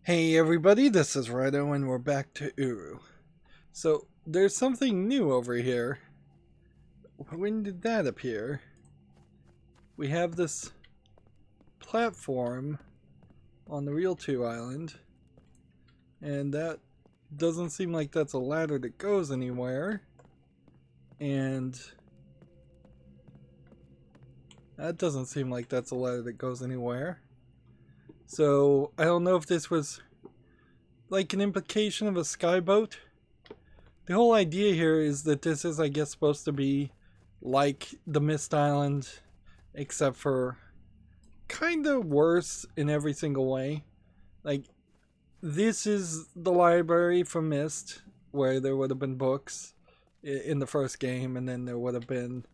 Hey everybody, this is Rydo and we're back to URU. So, there's something new over here. When did that appear? We have this platform on the Real 2 island, and that doesn't seem like that's a ladder that goes anywhere. And that doesn't seem like that's a ladder that goes anywhere. So, I don't know if this was like an implication of a skyboat. The whole idea here is that this is, I guess, supposed to be like the Myst Island, except for kind of worse in every single way. Like, this is the library from Myst, where there would have been books in the first game, and then there would have been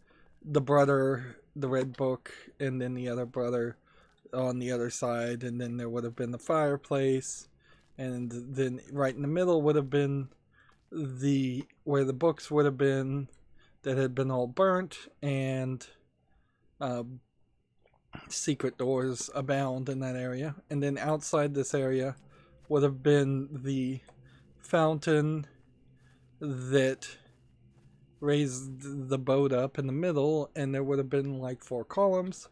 the brother, the red book, and then the other brother on the other side, and then there would have been the fireplace, and then right in the middle would have been where the books would have been that had been all burnt, and secret doors abound in that area. And then outside this area would have been the fountain that raised the boat up in the middle, and there would have been like 4 columns.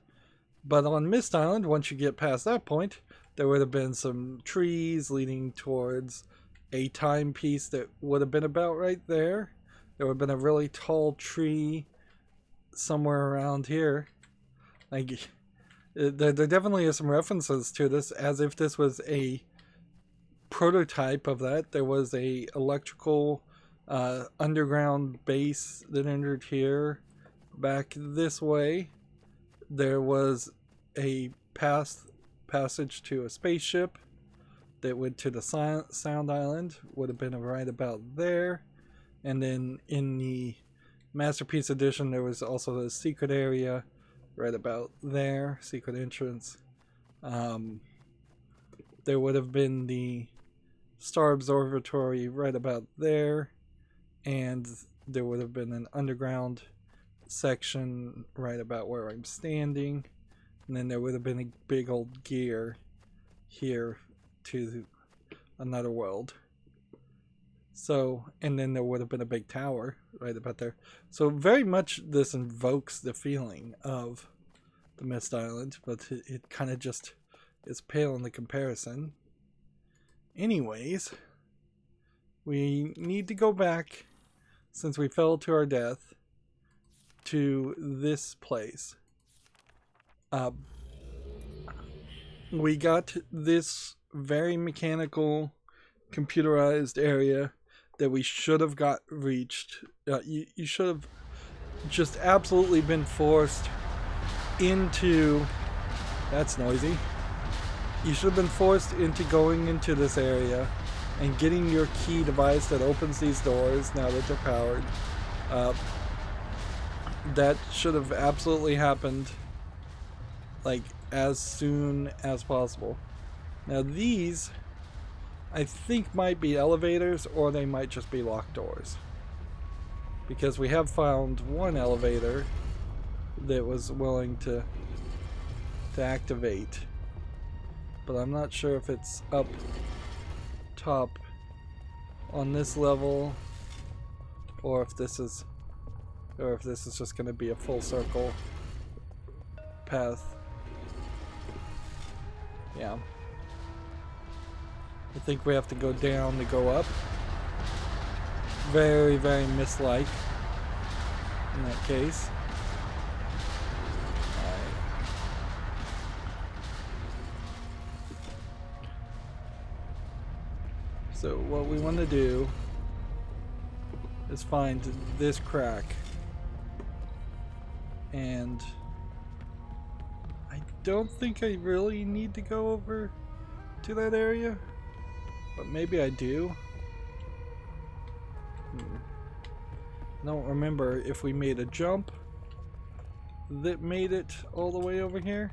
But on Myst Island, once you get past that point, there would have been some trees leading towards a timepiece that would have been about right there. There would have been a really tall tree somewhere around here. Like, there definitely are some references to this, as if this was a prototype of that. There was a electrical underground base that entered here. Back this way, there was a passage to a spaceship that went to the Sound Island. Would have been right about there. And then in the Masterpiece Edition, there was also a secret area right about there, secret entrance. There would have been the Star Observatory right about there, and there would have been an underground section right about where I'm standing, and then there would have been a big old gear here to another world. So, and then there would have been a big tower right about there. So very much this invokes the feeling of the Myst Island, but it kind of just is pale in the comparison. Anyways, we need to go back, since we fell to our death, to this place. We got this very mechanical, computerized area that we should have reached. You should have just absolutely been forced into... That's noisy. You should have been forced into going into this area and getting your key device that opens these doors now that they're powered. That should have absolutely happened, like, as soon as possible. Now these, I think, might be elevators, or they might just be locked doors, because we have found one elevator that was willing to activate, but I'm not sure if it's up top on this level, or if this is just going to be a full circle path. Yeah. I think we have to go down to go up. Very, very Myst-like in that case. Alright. So what we want to do is find this crack. And I don't think I really need to go over to that area, but maybe I do. I don't remember if we made a jump that made it all the way over here.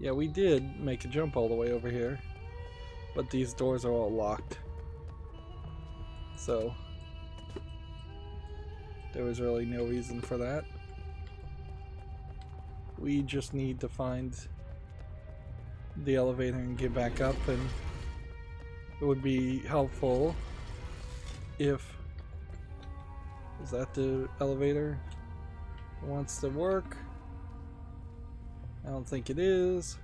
Yeah, we did make a jump all the way over here, but these doors are all locked. So there was really no reason for that. We just need to find the elevator and get back up and it would be helpful if... Is that the elevator? It wants to work? I don't think it is.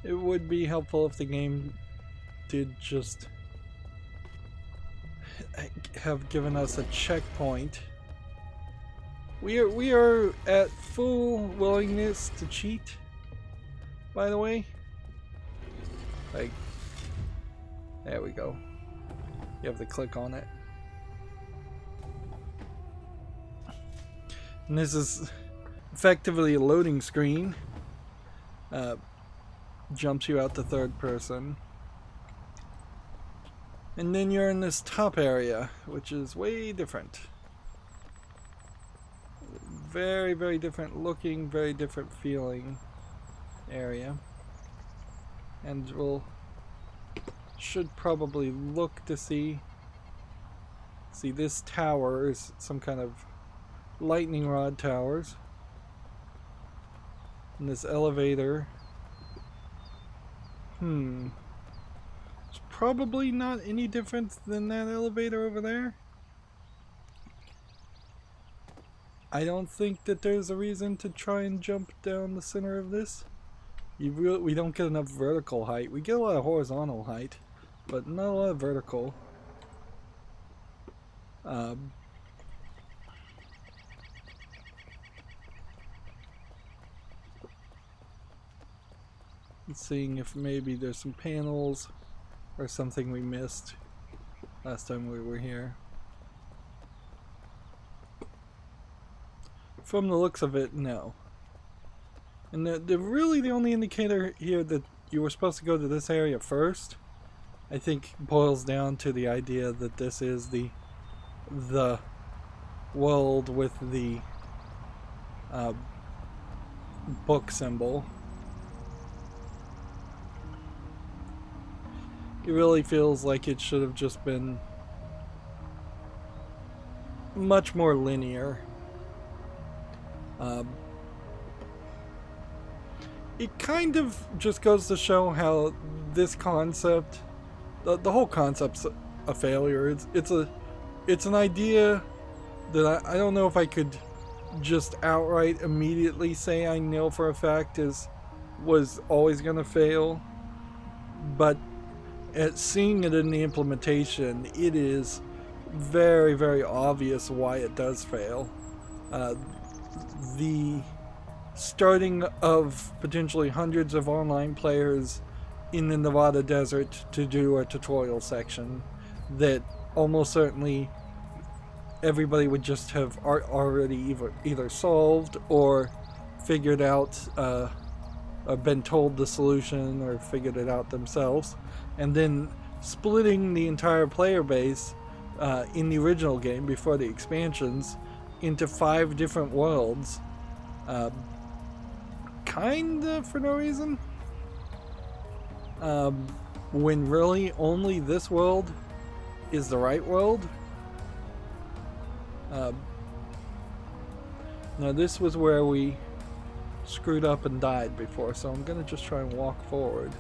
It would be helpful if the game did just have given us a checkpoint. We are at full willingness to cheat, by the way. Like, there we go. You have to click on it. And this is effectively a loading screen. Jumps you out to third person. And then you're in this top area, which is way different. Very, very different looking, very different feeling area. And we'll should probably look to see this tower is some kind of lightning rod towers. And this elevator. It's probably not any different than that elevator over there. I don't think that there's a reason to try and jump down the center of this. We don't get enough vertical height. We get a lot of horizontal height, but not a lot of vertical. Seeing if maybe there's some panels or something we missed last time we were here. From the looks of it, no. And really the only indicator here that you were supposed to go to this area first, I think boils down to the idea that this is the world with the book symbol. It really feels like it should have just been much more linear. It kind of just goes to show how this concept, the whole concept's a failure. It's an idea that I don't know if I could just outright immediately say I know for a fact was always going to fail, but at seeing it in the implementation, it is very, very obvious why it does fail. The starting of potentially hundreds of online players in the Nevada desert to do a tutorial section that almost certainly everybody would just have already either solved or figured out, or been told the solution or figured it out themselves, and then splitting the entire player base in the original game before the expansions into 5 different worlds, kinda for no reason, when really only this world is the right world. Now this was where we screwed up and died before, so I'm gonna just try and walk forward.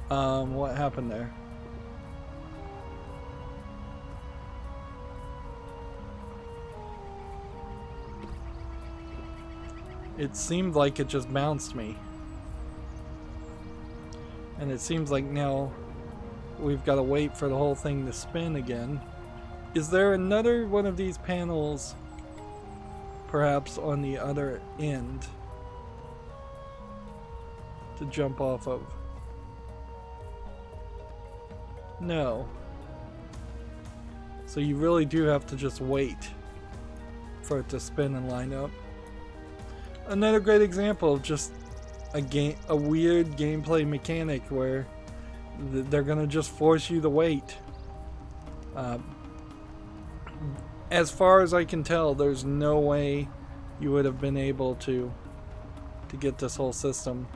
What happened there? It seemed like it just bounced me. And it seems like now we've got to wait for the whole thing to spin again. Is there another one of these panels perhaps on the other end to jump off of? No. So you really do have to just wait for it to spin and line up. Another great example of just a weird gameplay mechanic where they're gonna just force you to wait. As far as I can tell, there's no way you would have been able to get this whole system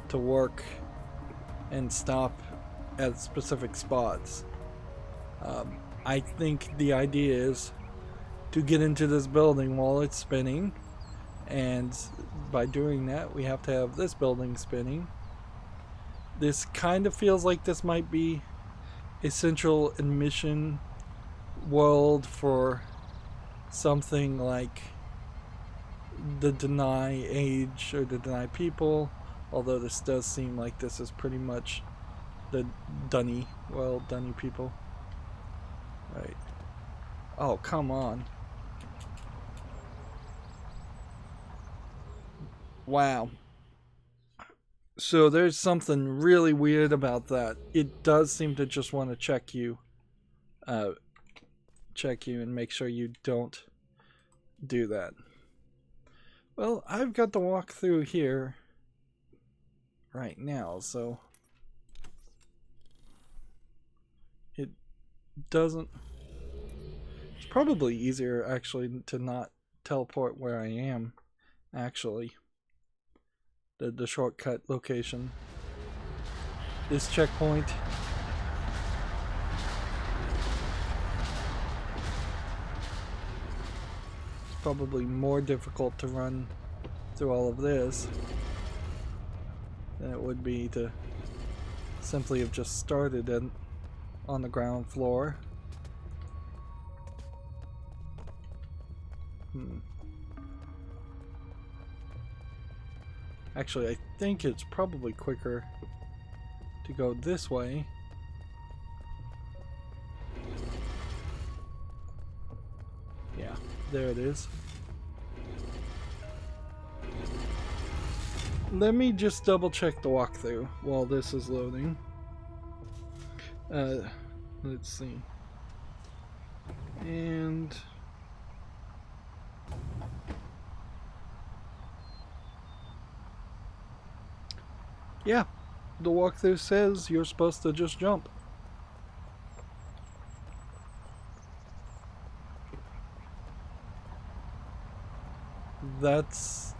to work and stop at specific spots. I think the idea is to get into this building while it's spinning. And by doing that, we have to have this building spinning. This kind of feels like this might be a central admission world for something like the Deny Age or the Deny People, although this does seem like this is pretty much the Dunny People. Right. Oh, come on. Wow. So there's something really weird about that. It does seem to just want to check you and make sure you don't do that. Well, I've got the walkthrough here right now, so it doesn't... It's probably easier actually to not teleport where I am, actually. The shortcut location. This checkpoint. It's probably more difficult to run through all of this than it would be to simply have just started on the ground floor. Actually, I think it's probably quicker to go this way. Yeah, there it is. Let me just double check the walkthrough while this is loading. Let's see. And... yeah, the walkthrough says you're supposed to just jump. That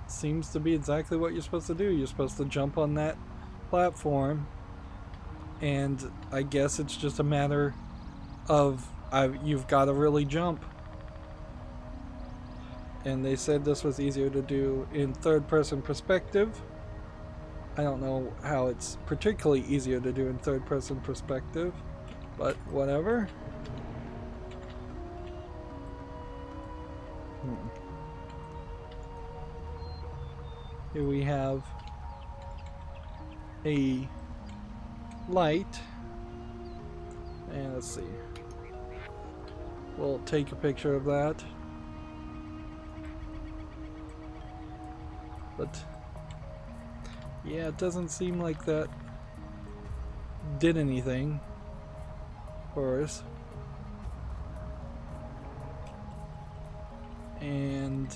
seems to be exactly what you're supposed to do. You're supposed to jump on that platform, and I guess it's just a matter of you've got to really jump. And they said this was easier to do in third-person perspective. I don't know how it's particularly easier to do in third-person perspective, but whatever. Here we have a light, and let's see. We'll take a picture of that. But yeah, it doesn't seem like that did anything for us. And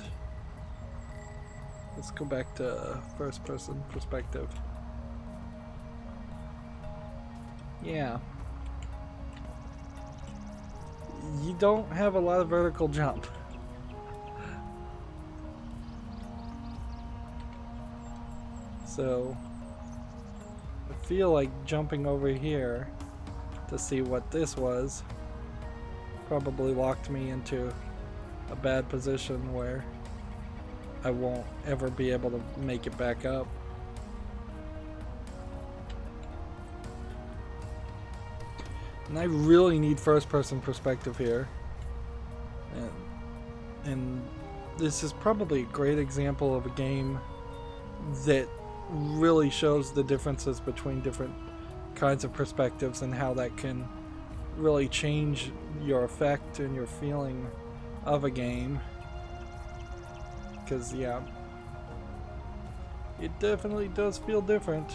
let's go back to first person perspective. Yeah. You don't have a lot of vertical jump. So I feel like jumping over here to see what this was probably locked me into a bad position where I won't ever be able to make it back up. And I really need first-person perspective here. And this is probably a great example of a game that really shows the differences between different kinds of perspectives and how that can really change your effect and your feeling of a game. Because yeah, it definitely does feel different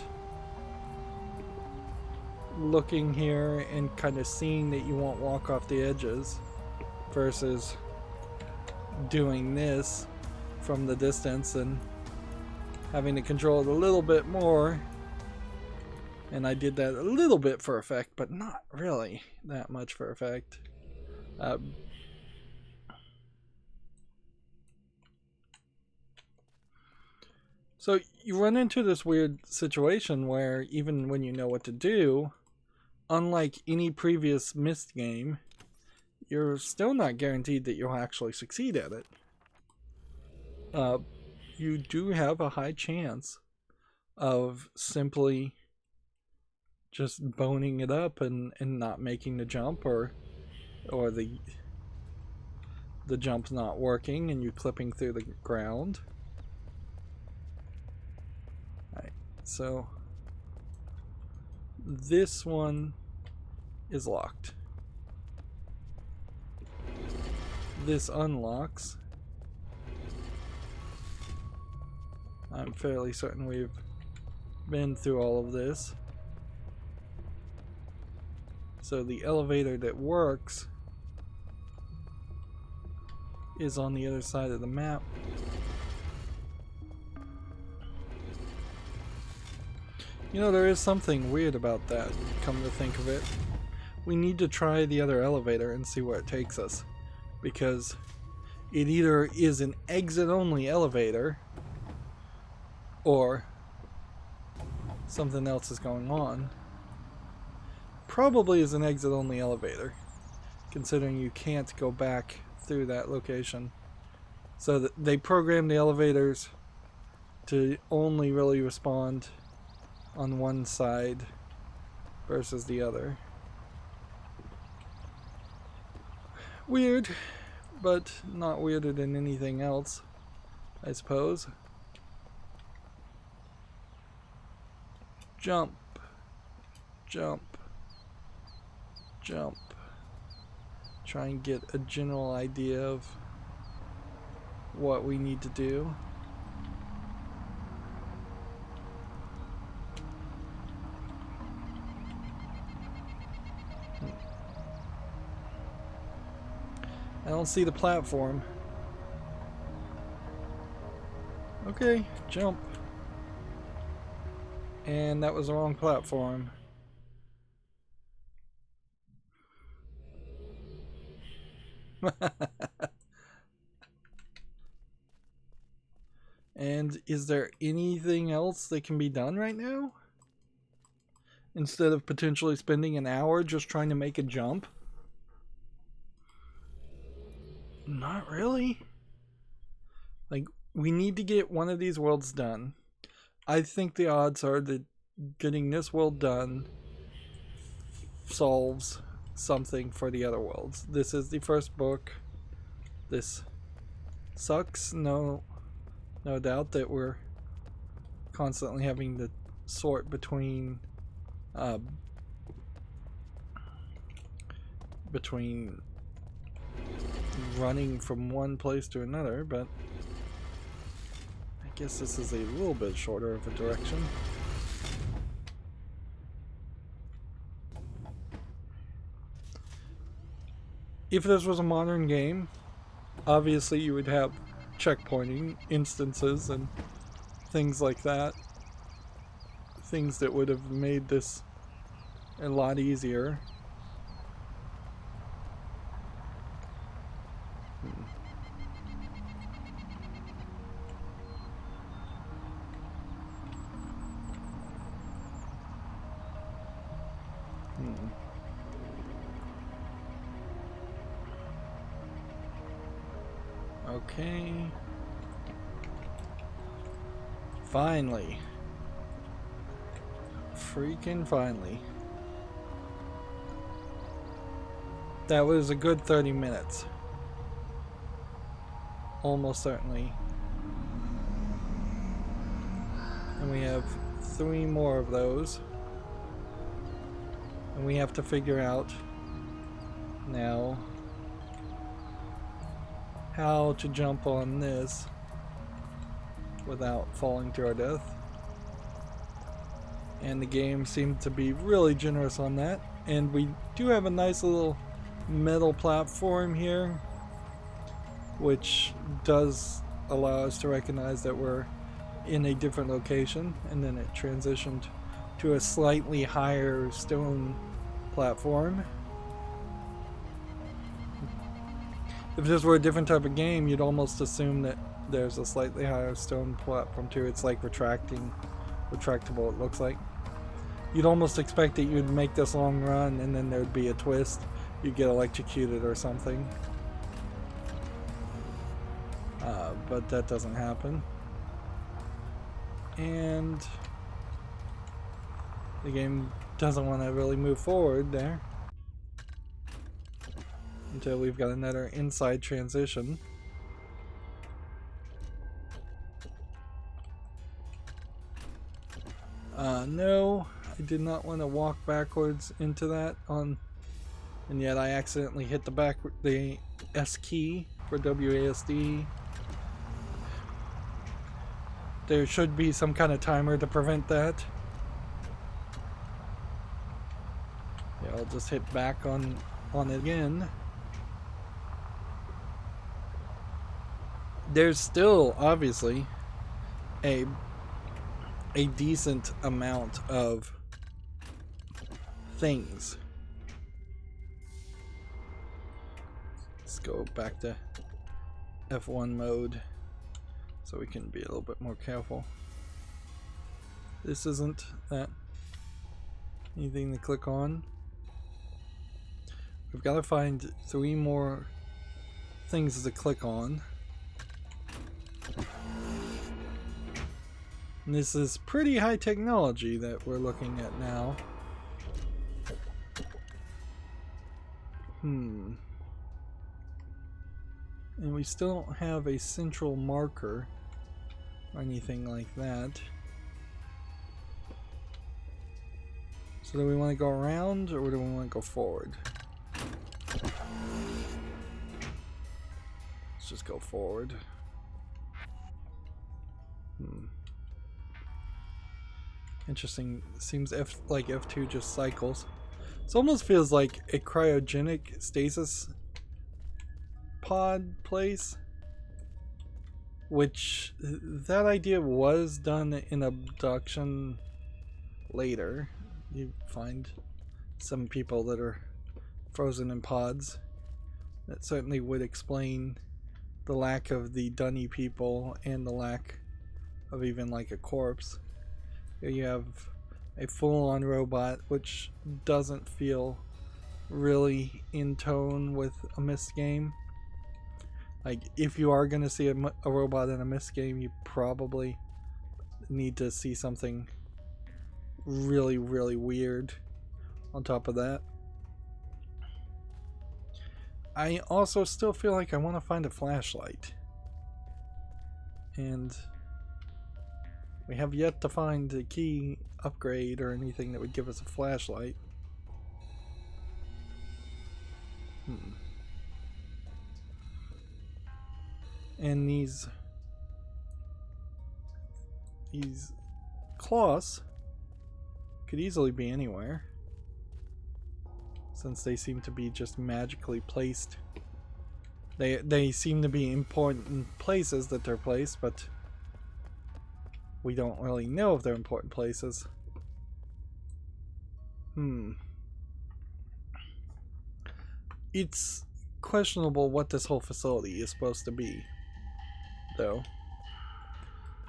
looking here and kind of seeing that you won't walk off the edges versus doing this from the distance and having to control it a little bit more. And I did that a little bit for effect, but not really that much for effect. So you run into this weird situation where even when you know what to do, unlike any previous Myst game, you're still not guaranteed that you'll actually succeed at it. You do have a high chance of simply just boning it up and not making the jump, or the jump's not working and you clipping through the ground. Alright, so this one is locked. This unlocks. I'm fairly certain we've been through all of this. So the elevator that works is on the other side of the map. You know, there is something weird about that, come to think of it. We need to try the other elevator and see where it takes us, because it either is an exit-only elevator or something else is going on. Probably is an exit-only elevator, considering you can't go back through that location. So that they program the elevators to only really respond on one side versus the other. Weird, but not weirder than anything else, I suppose. Jump, jump, jump. Try and get a general idea of what we need to do. I don't see the platform. Okay, jump. And that was the wrong platform. And is there anything else that can be done right now? Instead of potentially spending an hour just trying to make a jump? Not really. Like, we need to get one of these worlds done. I think the odds are that getting this world done solves something for the other worlds. This is the first book. This sucks, no doubt, that we're constantly having to sort between running from one place to another, but I guess this is a little bit shorter of a direction. If this was a modern game, obviously you would have checkpointing instances and things like that. Things that would have made this a lot easier. Okay. Finally. Freaking finally. That was a good 30 minutes. Almost certainly. And we have 3 more of those. And we have to figure out now how to jump on this without falling to our death. And the game seemed to be really generous on that. And we do have a nice little metal platform here, which does allow us to recognize that we're in a different location, and then it transitioned to a slightly higher stone platform. If this were a different type of game, you'd almost assume that there's a slightly higher stone platform too. It's like retractable, it looks like. You'd almost expect that you'd make this long run and then there'd be a twist. you get electrocuted or something. But that doesn't happen. And the game doesn't want to really move forward there until we've got another inside transition. No, I did not want to walk backwards into that and yet I accidentally hit the S key for WASD. There should be some kind of timer to prevent that. Yeah, I'll just hit back on it again. There's still obviously a decent amount of things. Let's go back to F1 mode so we can be a little bit more careful. This isn't that anything to click on. We've got to find 3 more things to click on. And this is pretty high technology that we're looking at now. And we still don't have a central marker or anything like that. So do we want to go around or do we want to go forward? Let's just go forward. Interesting. Seems like F2 just cycles. It almost feels like a cryogenic stasis pod place, which that idea was done in Abduction later. You find some people that are frozen in pods. That certainly would explain the lack of the dunny people and the lack of even like a corpse. Here you have a full-on robot, which doesn't feel really in tone with a Myst game. Like, if you are going to see a robot in a Myst game, you probably need to see something really, really weird on top of that. I also still feel like I want to find a flashlight. And we have yet to find a key upgrade or anything that would give us a flashlight. And these cloths could easily be anywhere, since they seem to be just magically placed. They seem to be important places that they're placed, but we don't really know if they're important places. It's questionable what this whole facility is supposed to be, though.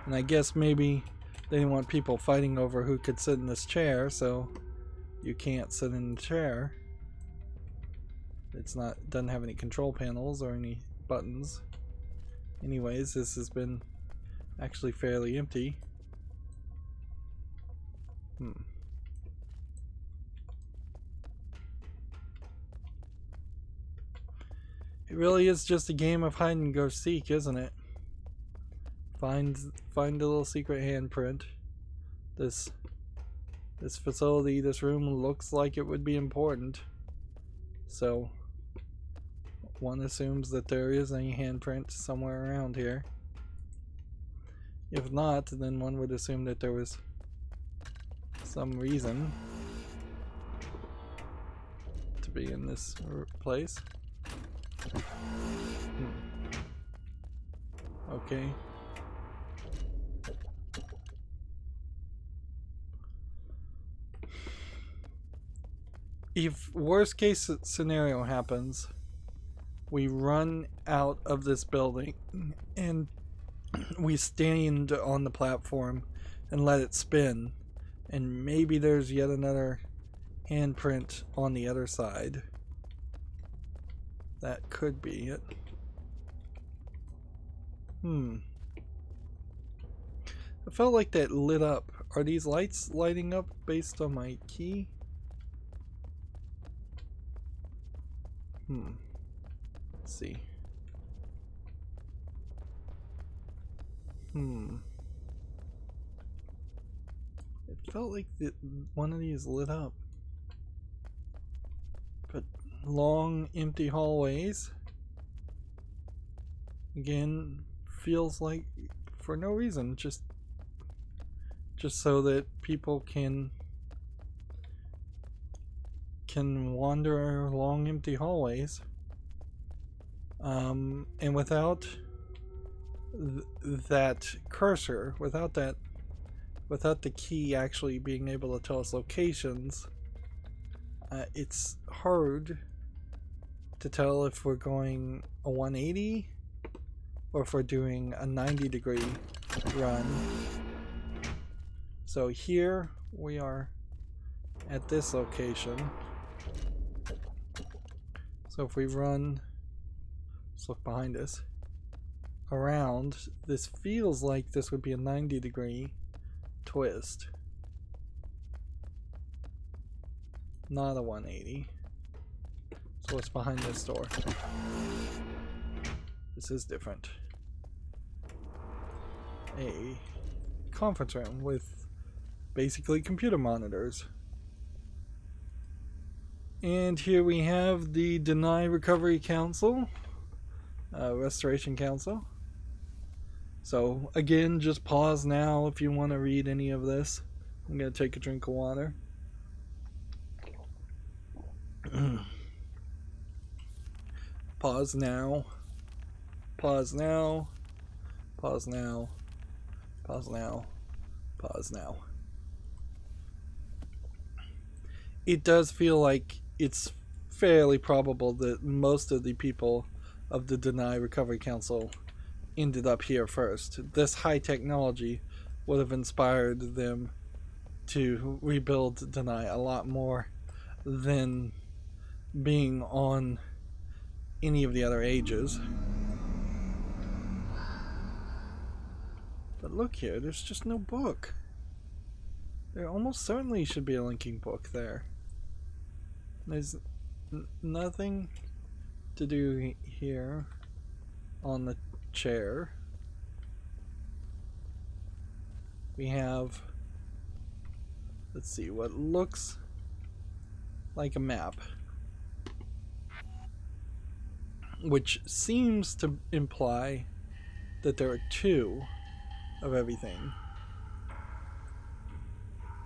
And I guess maybe they didn't want people fighting over who could sit in this chair, so you can't sit in the chair. Doesn't have any control panels or any buttons. Anyways, this has been actually fairly empty. It really is just a game of hide and go seek, isn't it? Find a little secret handprint. This facility, this room looks like it would be important. So one assumes that there is a handprint somewhere around here. If not, then one would assume that there was some reason to be in this place. Okay. If worst case scenario happens, we run out of this building and we stand on the platform and let it spin, and maybe there's yet another handprint on the other side. That could be it. I felt like that lit up. Are these lights lighting up based on my key? Let's see. It felt like one of these lit up. But long, empty hallways. Again, feels like for no reason, just so that people can wander along empty hallways, and without that cursor, without the key actually being able to tell us locations, it's hard to tell if we're going a 180 or if we're doing a 90-degree run. So here we are at this location. So if we run, let's look behind us, around, this feels like this would be a 90-degree twist. Not a 180. So what's behind this door? This is different. A conference room with basically computer monitors. And here we have the Deny Recovery Council, Restoration Council. So again, just pause now if you want to read any of this. I'm going to take a drink of water. Pause now. Pause now. Pause now. Pause now. Pause now. It does feel like it's fairly probable that most of the people of the Deny Recovery Council ended up here first. This high technology would have inspired them to rebuild Deny a lot more than being on any of the other ages. But look here, there's just no book. There almost certainly should be a linking book there. There's nothing to do here on the chair. We have, let's see, what looks like a map, which seems to imply that there are two of everything,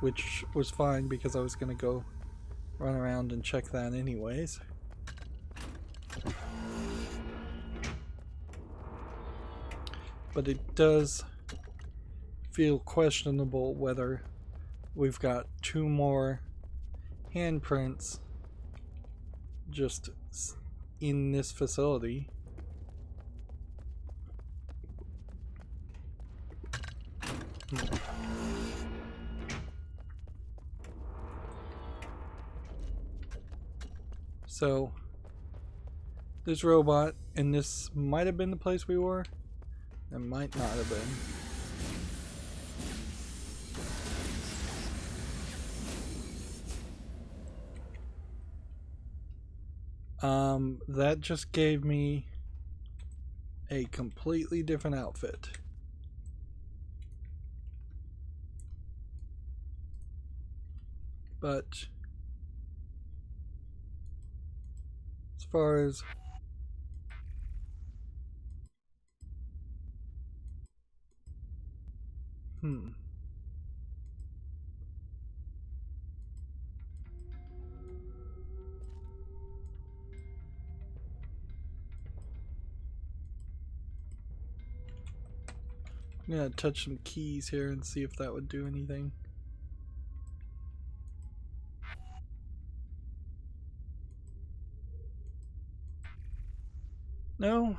which was fine because I was going to go run around and check that anyways. But it does feel questionable whether we've got two more handprints just in this facility. So, this robot, and this might have been the place we were, it might not have been. That just gave me a completely different outfit. But as far as I'm gonna touch some keys here and see if that would do anything. No.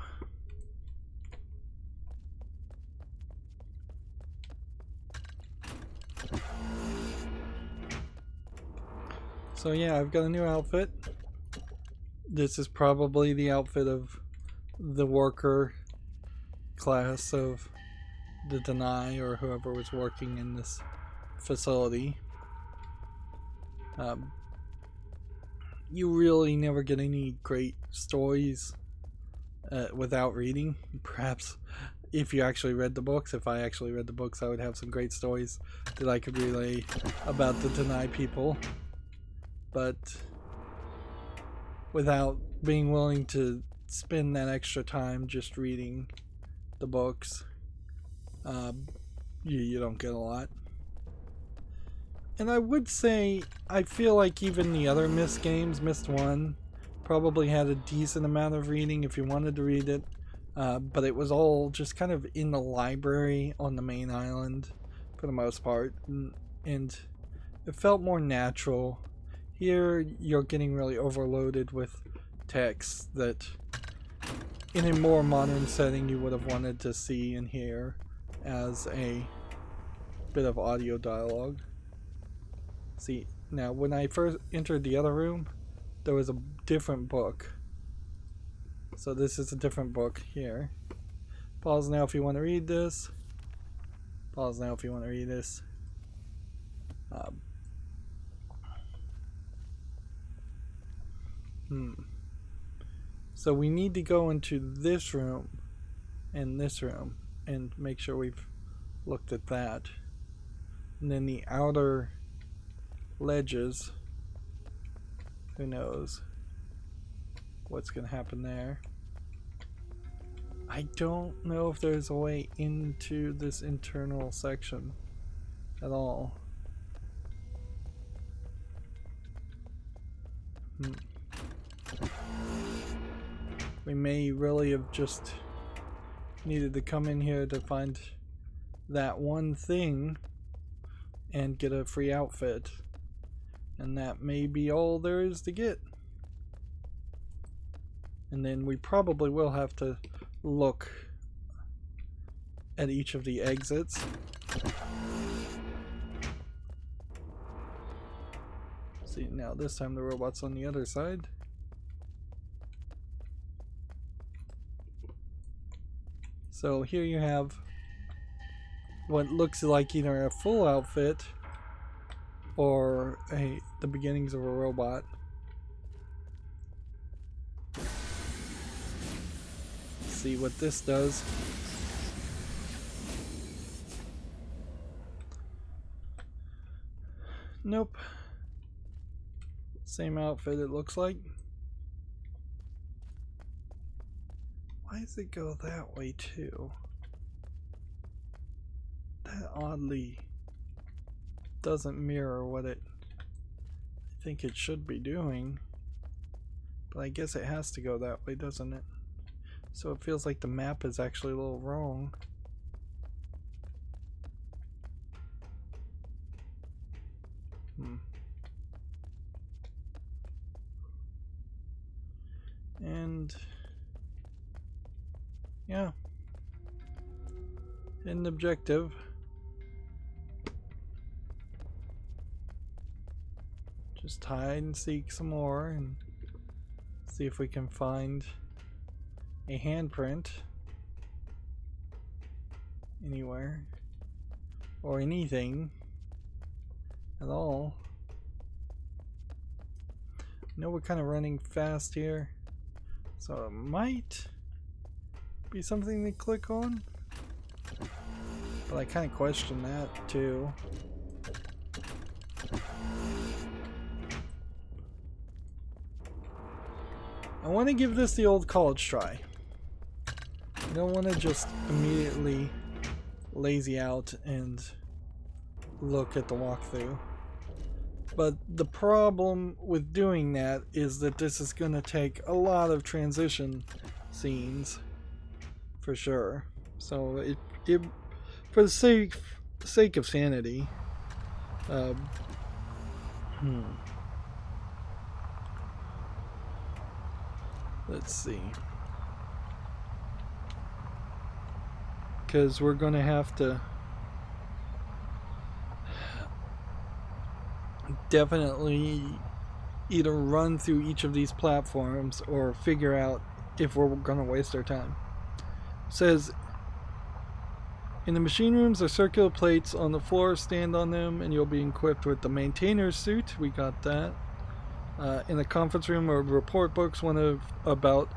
So yeah, I've got a new outfit. This is probably the outfit of the worker class of the Deny or whoever was working in this facility. You really never get any great stories without reading. Perhaps if you actually read the books, if I actually read the books, I would have some great stories that I could relay about the Deny people. But without being willing to spend that extra time just reading the books, you don't get a lot. And I would say, I feel like even the other Myst games, Myst 1, probably had a decent amount of reading if you wanted to read it. But it was all just kind of in the library on the main island for the most part. And it felt more natural. Here, you're getting really overloaded with text that in a more modern setting you would have wanted to see and hear as a bit of audio dialogue. See, now when I first entered the other room, there was a different book. So this is a different book here. Pause now if you want to read this. Pause now if you want to read this. So we need to go into this room and this room and make sure we've looked at that. And then the outer ledges, who knows what's going to happen there. I don't know if there's a way into this internal section at all. We may really have just needed to come in here to find that one thing and get a free outfit. And that may be all there is to get. And then we probably will have to look at each of the exits. See, now this time the robot's on the other side. So here you have what looks like either a full outfit or the beginnings of a robot. See what this does. Nope. Same outfit it looks like. Why does it go that way too? That oddly doesn't mirror what I think it should be doing. But I guess it has to go that way, doesn't it? So it feels like the map is actually a little wrong. And yeah, hidden objective. Just hide and seek some more and see if we can find a handprint anywhere or anything at all. I know we're kind of running fast here, so it might be something to click on, but I kind of question that too. I want to give this the old college try. I don't want to just immediately lazy out and look at the walkthrough. But the problem with doing that is that this is going to take a lot of transition scenes, for sure. So it for the sake of sanity, let's see. Because we're going to have to definitely either run through each of these platforms or figure out if we're gonna waste our time. It says, in the machine rooms are circular plates on the floor. Stand on them and you'll be equipped with the maintainer's suit. We got that. In the conference room are report books, one about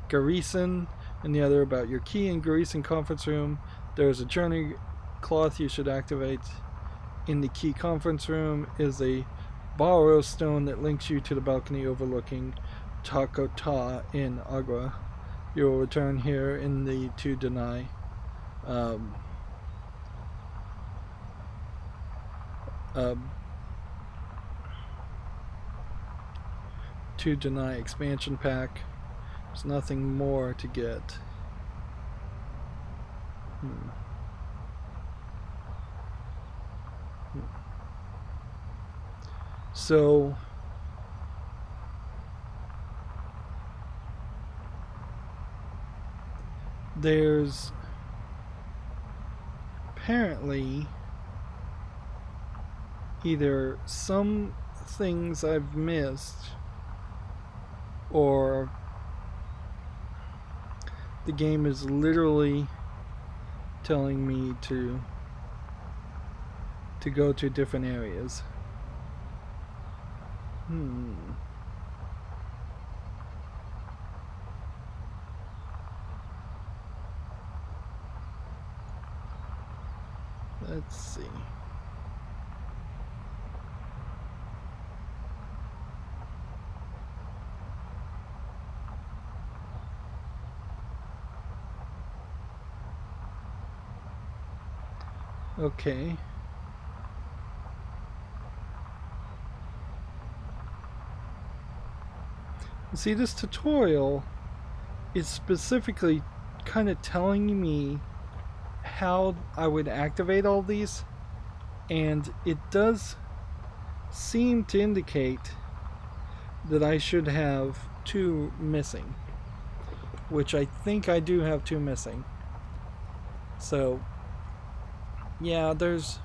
Garrison and the other about your key. In Garrison conference room, there's a journey cloth you should activate. In the key conference room is a borrow stone that links you to the balcony overlooking Takota in Ae'gura. You will return here in the to deny to deny expansion pack. There's nothing more to get. So there's apparently either some things I've missed or the game is literally telling me to go to different areas. Let's see. Okay. See, this tutorial is specifically kind of telling me how I would activate all these, and it does seem to indicate that I should have 2 missing, which I think I do have 2 missing. So yeah, there's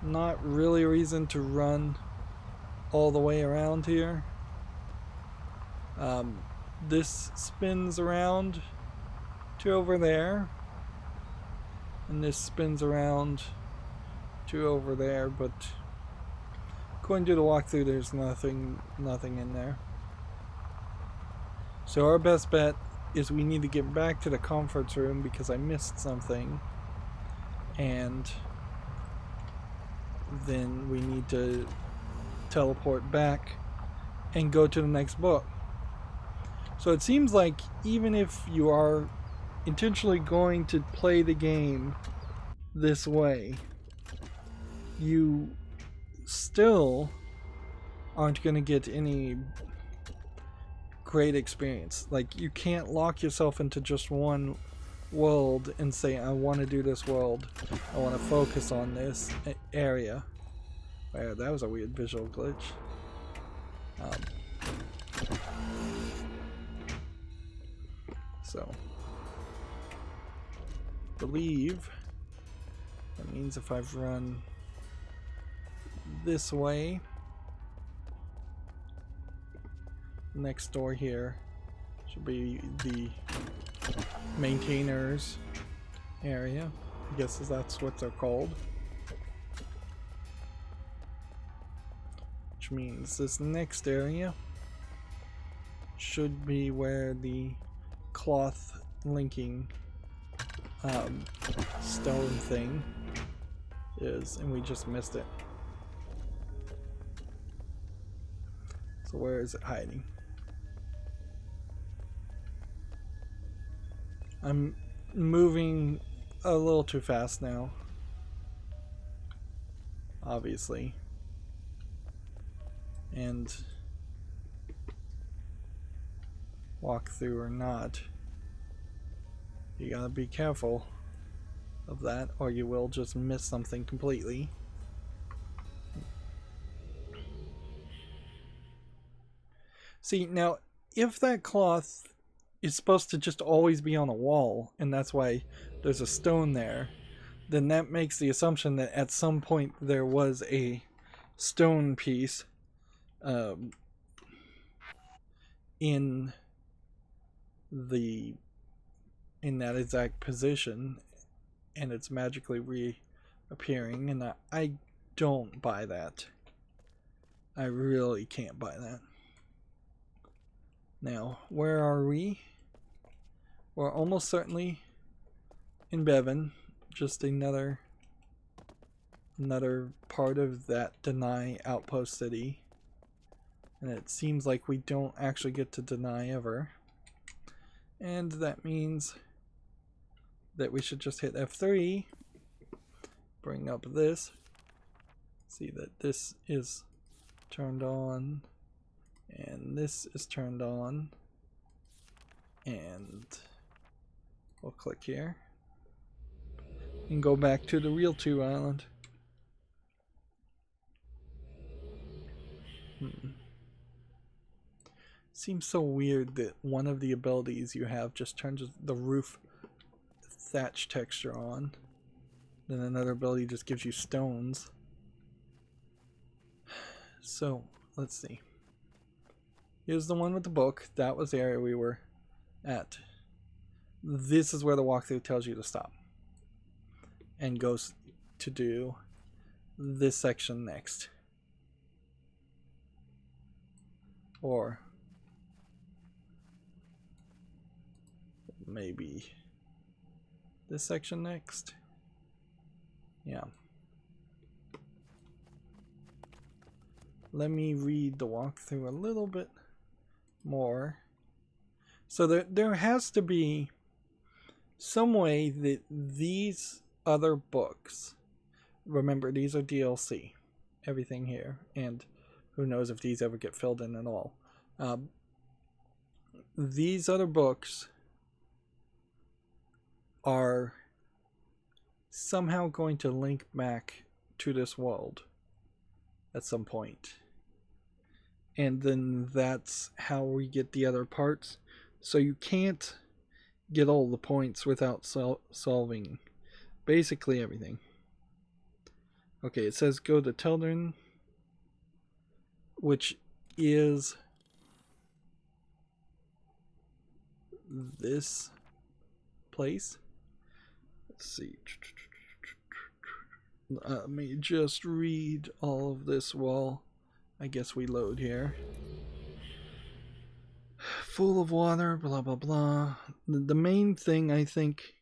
not really a reason to run all the way around here. This spins around to over there, and this spins around to over there, but according to the walkthrough, there's nothing in there. So our best bet is we need to get back to the conference room because I missed something, and then we need to teleport back and go to the next book. So it seems like even if you are intentionally going to play the game this way, you still aren't going to get any great experience. Like, you can't lock yourself into just one world and say, I want to do this world, I want to focus on this area. Wow, that was a weird visual glitch. So believe that means if I've run this way, next door here should be the maintainers area. I guess that's what they're called. Which means this next area should be where the cloth linking stone thing is, and we just missed it. So where is it hiding? I'm moving a little too fast now, obviously, and walkthrough or not, you gotta be careful of that, or you will just miss something completely. See, now, if that cloth is supposed to just always be on a wall, and that's why there's a stone there, then that makes the assumption that at some point there was a stone piece um, in that exact position, and it's magically reappearing, and I don't buy that. I really can't buy that. Now, where are we? We're almost certainly in Bevan, just another part of that deny outpost city. And it seems like we don't actually get to deny ever. And that means that we should just hit F3, bring up this, see that this is turned on, and this is turned on, and we'll click here and go back to the real 2 island. Seems so weird that one of the abilities you have just turns the roof thatch texture on, then another ability just gives you stones. So let's see. Here's the one with the book. That was the area we were at. This is where the walkthrough tells you to stop and goes to do this section next, or maybe this section next. Yeah. Let me read the walkthrough a little bit more. So there has to be some way that these other books, remember these are DLC, everything here, and who knows if these ever get filled in at all. These other books are somehow going to link back to this world at some point. And then that's how we get the other parts. So you can't get all the points without solving basically everything. Okay, it says go to Teldrin, which is this place. Let's see. Let me just read all of this while I guess we load here. Full of water, blah blah blah. The main thing I think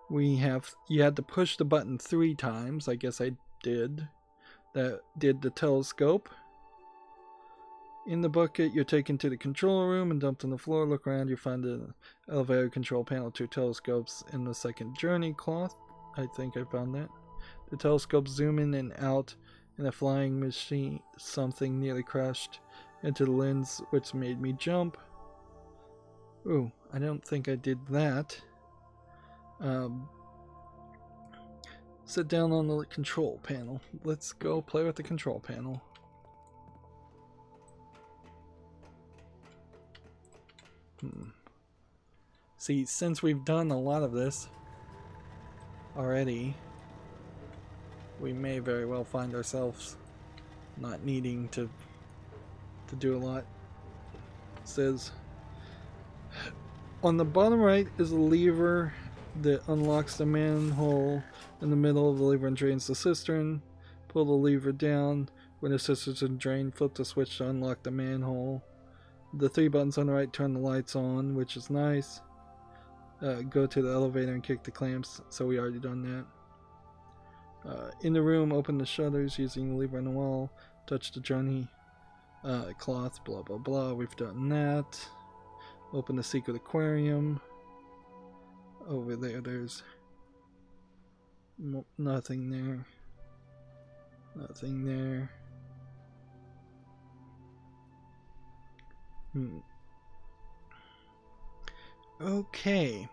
you had to push the button 3 times. I guess I did. That did the telescope. In the bucket, you're taken to the control room and dumped on the floor. Look around, you find the elevator control panel, 2 telescopes in the second journey cloth. I think I found that. The telescopes zoom in and out in a flying machine. Something nearly crashed into the lens, which made me jump. Ooh, I don't think I did that. Sit down on the control panel. Let's go play with the control panel. See, since we've done a lot of this already, we may very well find ourselves not needing to do a lot. It says on the bottom right is a lever that unlocks the manhole in the middle of the lever and drains the cistern. Pull the lever down when the cistern drained. Flip the switch to unlock the manhole. The 3 buttons on the right turn the lights on, which is nice. Go to the elevator and kick the clamps, so we already done that. In the room, open the shutters using the lever on the wall. Touch the journey cloth, blah blah blah. We've done that. Open the secret aquarium. Over there, there's nothing there. Nothing there. Okay.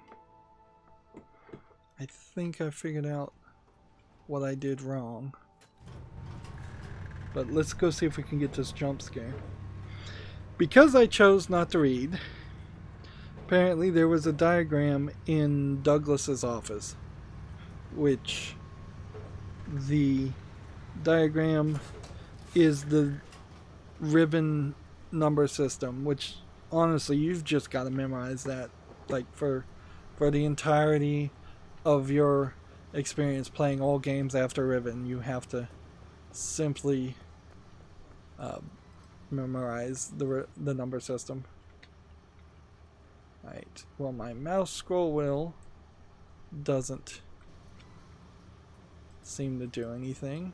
I think I figured out what I did wrong. But let's go see if we can get this jump scare. Because I chose not to read, apparently there was a diagram in Douglas's office, which the diagram is the ribbon number system, which honestly you've just got to memorize that, like for the entirety of your experience playing all games after ribbon. You have to simply memorize the number system. Right. Well, my mouse scroll wheel doesn't seem to do anything.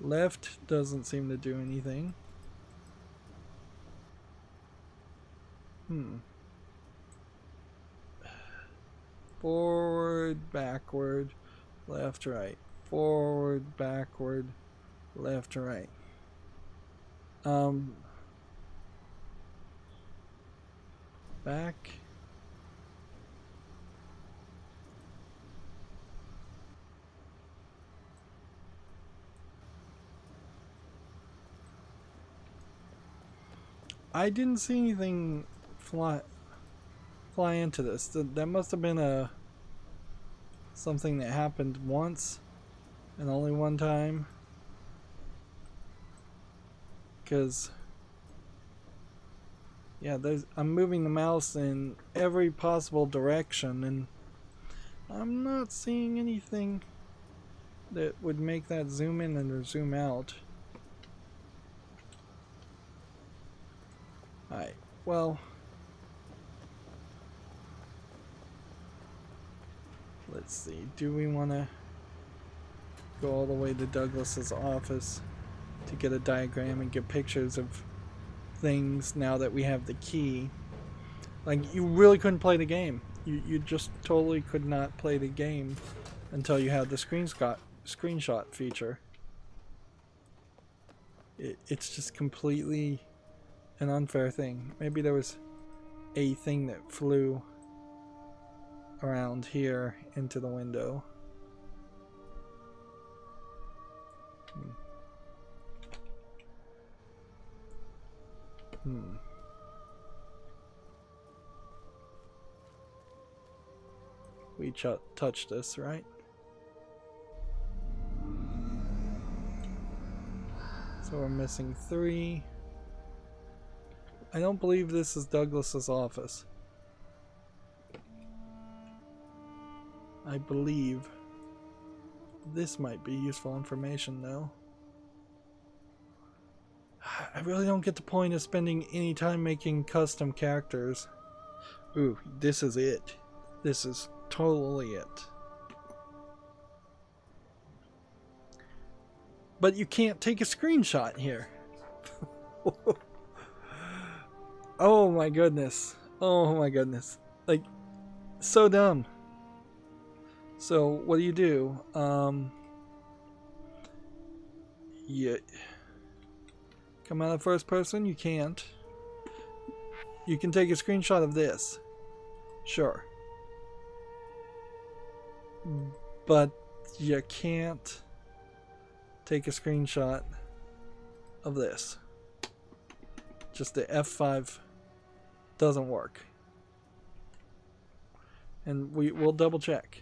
Left doesn't seem to do anything. Forward, backward, left, right. Forward, backward, left, right. Back. I didn't see anything fly into this. That must have been something that happened once and only one time. Because yeah, I'm moving the mouse in every possible direction and I'm not seeing anything that would make that zoom in and or zoom out. Alright, well, let's see, do we want to go all the way to Douglas's office to get a diagram and get pictures of things now that we have the key? Like, you really couldn't play the game. You just totally could not play the game until you had the screenshot feature. It's just completely an unfair thing. Maybe there was a thing that flew around here into the window. We touched this, right? So we're missing 3. I don't believe this is Douglas's office. I believe this might be useful information though. I really don't get the point of spending any time making custom characters. Ooh, this is it. This is totally it. But you can't take a screenshot here. Oh my goodness. Oh my goodness. Like, so dumb. So, what do? Yeah. Come out of first person? You can't. You can take a screenshot of this. Sure. But you can't take a screenshot of this. Just the F5 doesn't work. And we'll double check.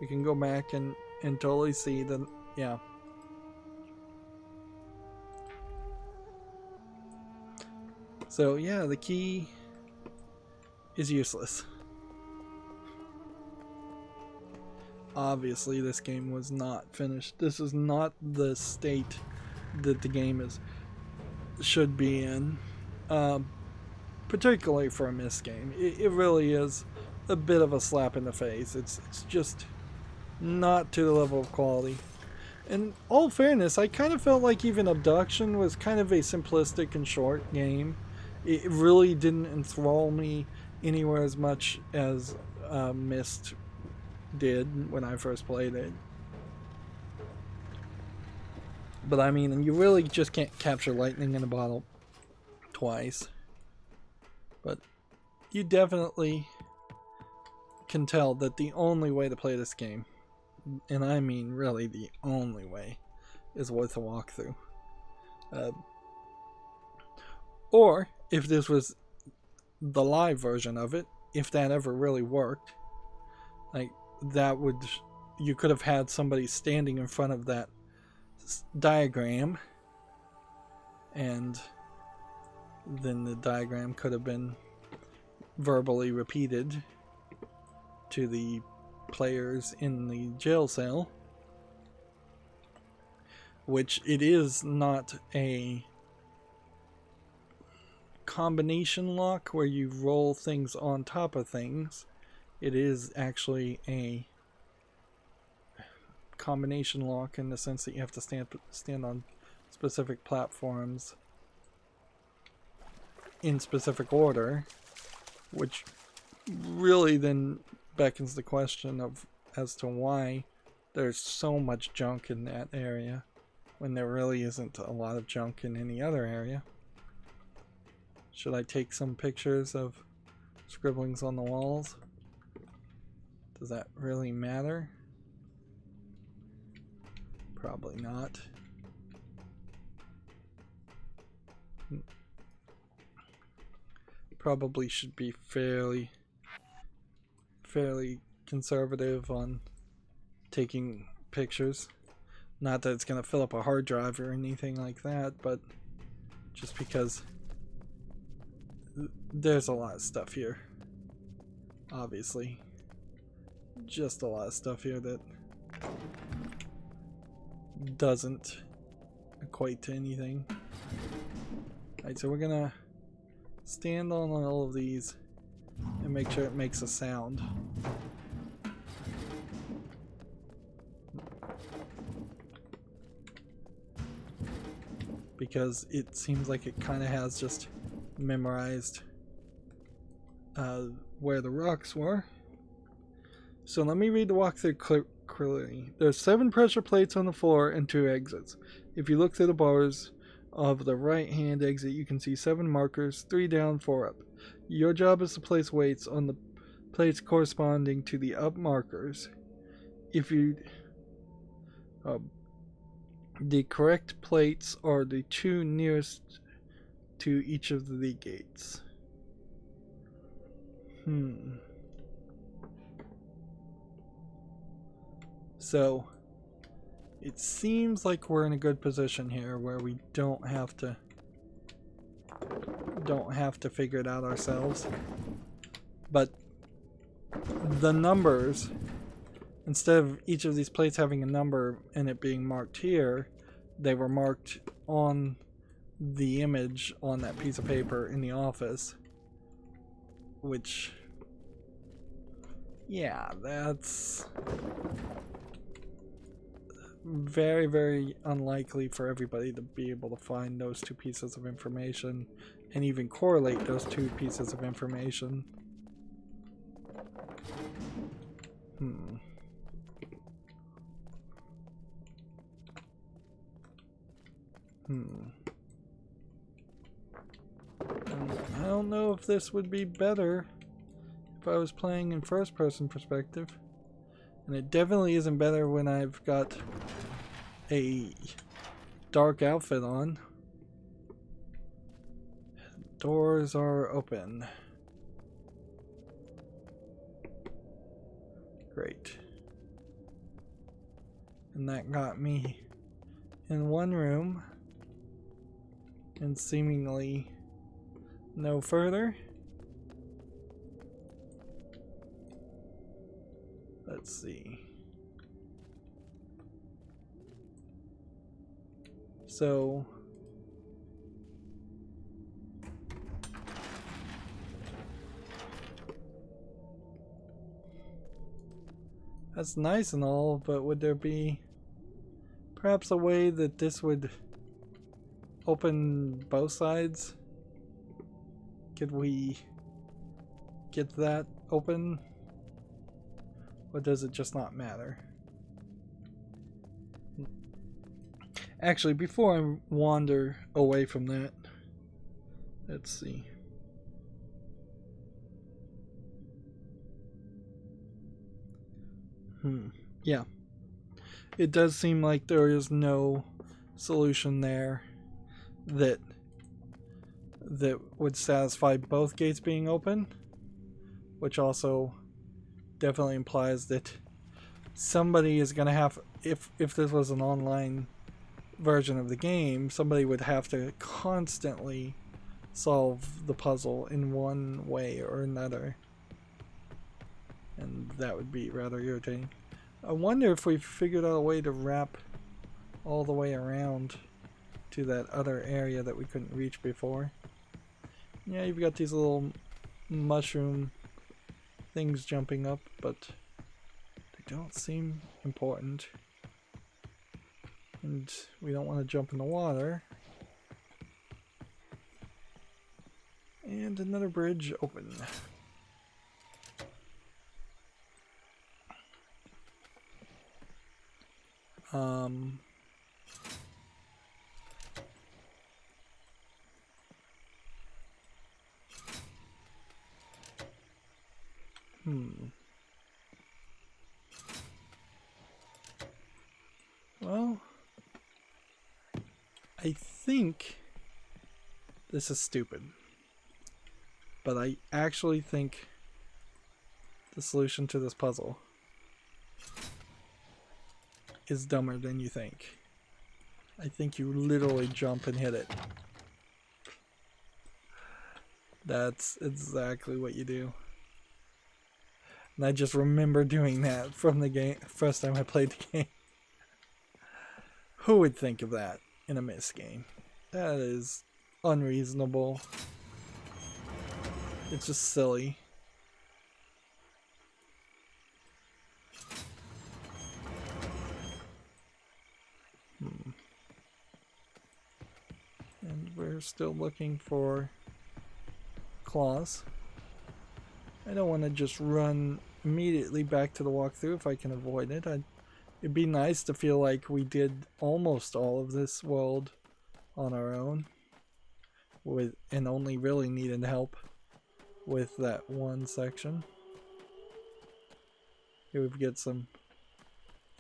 We can go back and totally see the, yeah. So yeah, the key is useless. Obviously this game was not finished. This is not the state that the game should be in. Particularly for a Myst game. It really is a bit of a slap in the face. It's just not to the level of quality. In all fairness, I kind of felt like even Abduction was kind of a simplistic and short game. It really didn't enthrall me anywhere as much as Myst did when I first played it. But I mean, you really just can't capture lightning in a bottle twice. But you definitely can tell that the only way to play this game, and I mean really the only way, is with a walkthrough. Or if this was the live version of it, if that ever really worked. Like, that would... You could have had somebody standing in front of that diagram, and then the diagram could have been verbally repeated to the players in the jail cell, which it is not a combination lock where you roll things on top of things. It is actually a combination lock in the sense that you have to stand on specific platforms in specific order, which really then beckons the question of as to why there's so much junk in that area when there really isn't a lot of junk in any other area. Should I take some pictures of scribblings on the walls? Does that really matter? Probably not. Probably should be fairly conservative on taking pictures. Not that it's going to fill up a hard drive or anything like that, but just because there's a lot of stuff here. Obviously. Just a lot of stuff here that doesn't equate to anything. Alright, so we're gonna stand on all of these and make sure it makes a sound. Because it seems like it kind of has just memorized where the rocks were. So let me read the walkthrough clearly. There's 7 pressure plates on the floor and 2 exits. If you look through the bars of the right hand exit, you can see 7 markers, 3 down, 4 up. Your job is to place weights on the plates corresponding to the up markers. If you the correct plates are the 2 nearest to each of the gates. So it seems like we're in a good position here where we don't have to figure it out ourselves. But the numbers, instead of each of these plates having a number and it being marked here, they were marked on the image on that piece of paper in the office. Which, yeah, that's very, very unlikely for everybody to be able to find those 2 pieces of information and even correlate those 2 pieces of information. I don't know if this would be better if I was playing in first-person perspective. And it definitely isn't better when I've got a dark outfit on. Doors are open. Great. And that got me in one room and seemingly no further. Let's see. So that's nice and all, but would there be perhaps a way that this would open both sides? Could we get that open? Or does it just not matter? Actually, before I wander away from that, let's see. Yeah. It does seem like there is no solution there that would satisfy both gates being open, which also definitely implies that somebody is going to have, if this was an online version of the game, somebody would have to constantly solve the puzzle in one way or another. And that would be rather irritating. I wonder if we figured out a way to wrap all the way around to that other area that we couldn't reach before. Yeah, you've got these little mushroom things jumping up, but they don't seem important. And we don't want to jump in the water. And another bridge open. Well, I think this is stupid, but I actually think the solution to this puzzle is dumber than you think. I think you literally jump and hit it. That's exactly what you do. And I just remember doing that from the game, first time I played the game. Who would think of that in a Myst game? That is unreasonable. It's just silly. And we're still looking for claws. I don't want to just run immediately back to the walkthrough if I can avoid it. It'd be nice to feel like we did almost all of this world on our own, and only really needed help with that one section. Here we get some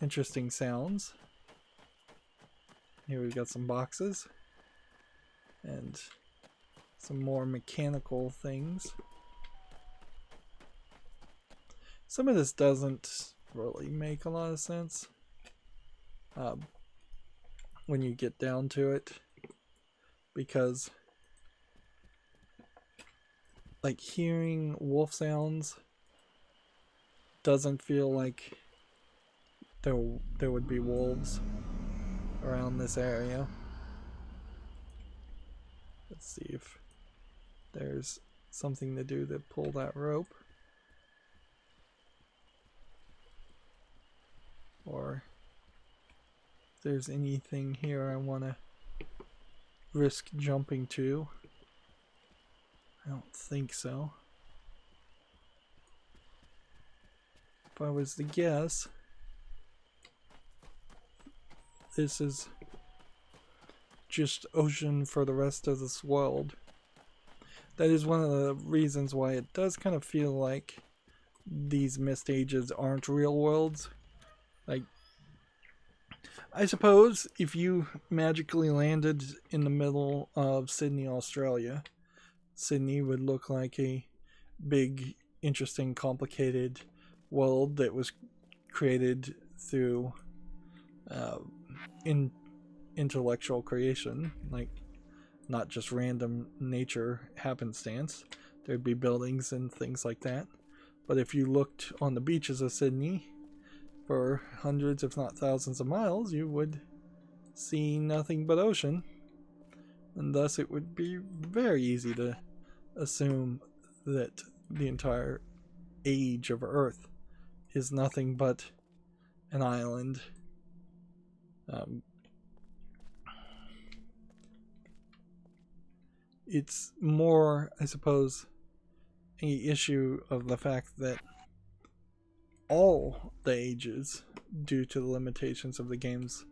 interesting sounds. Here we've got some boxes and some more mechanical things. Some of this doesn't really make a lot of sense when you get down to it, because like hearing wolf sounds doesn't feel like there would be wolves around this area. Let's see if there's something to do to pull that rope, or if there's anything here I want to risk jumping to. I don't think so. If I was to guess, this is just ocean for the rest of this world. That is one of the reasons why it does kind of feel like these Myst ages aren't real worlds. Like, I suppose if you magically landed in the middle of Sydney, Australia, Sydney would look like a big, interesting, complicated world that was created through intellectual creation, like not just random nature happenstance. There'd be buildings and things like that. But if you looked on the beaches of Sydney for hundreds, if not thousands of miles, you would see nothing but ocean. And thus it would be very easy to assume that the entire age of Earth is nothing but an island. It's more, I suppose, an issue of the fact that all the ages, due to the limitations of the games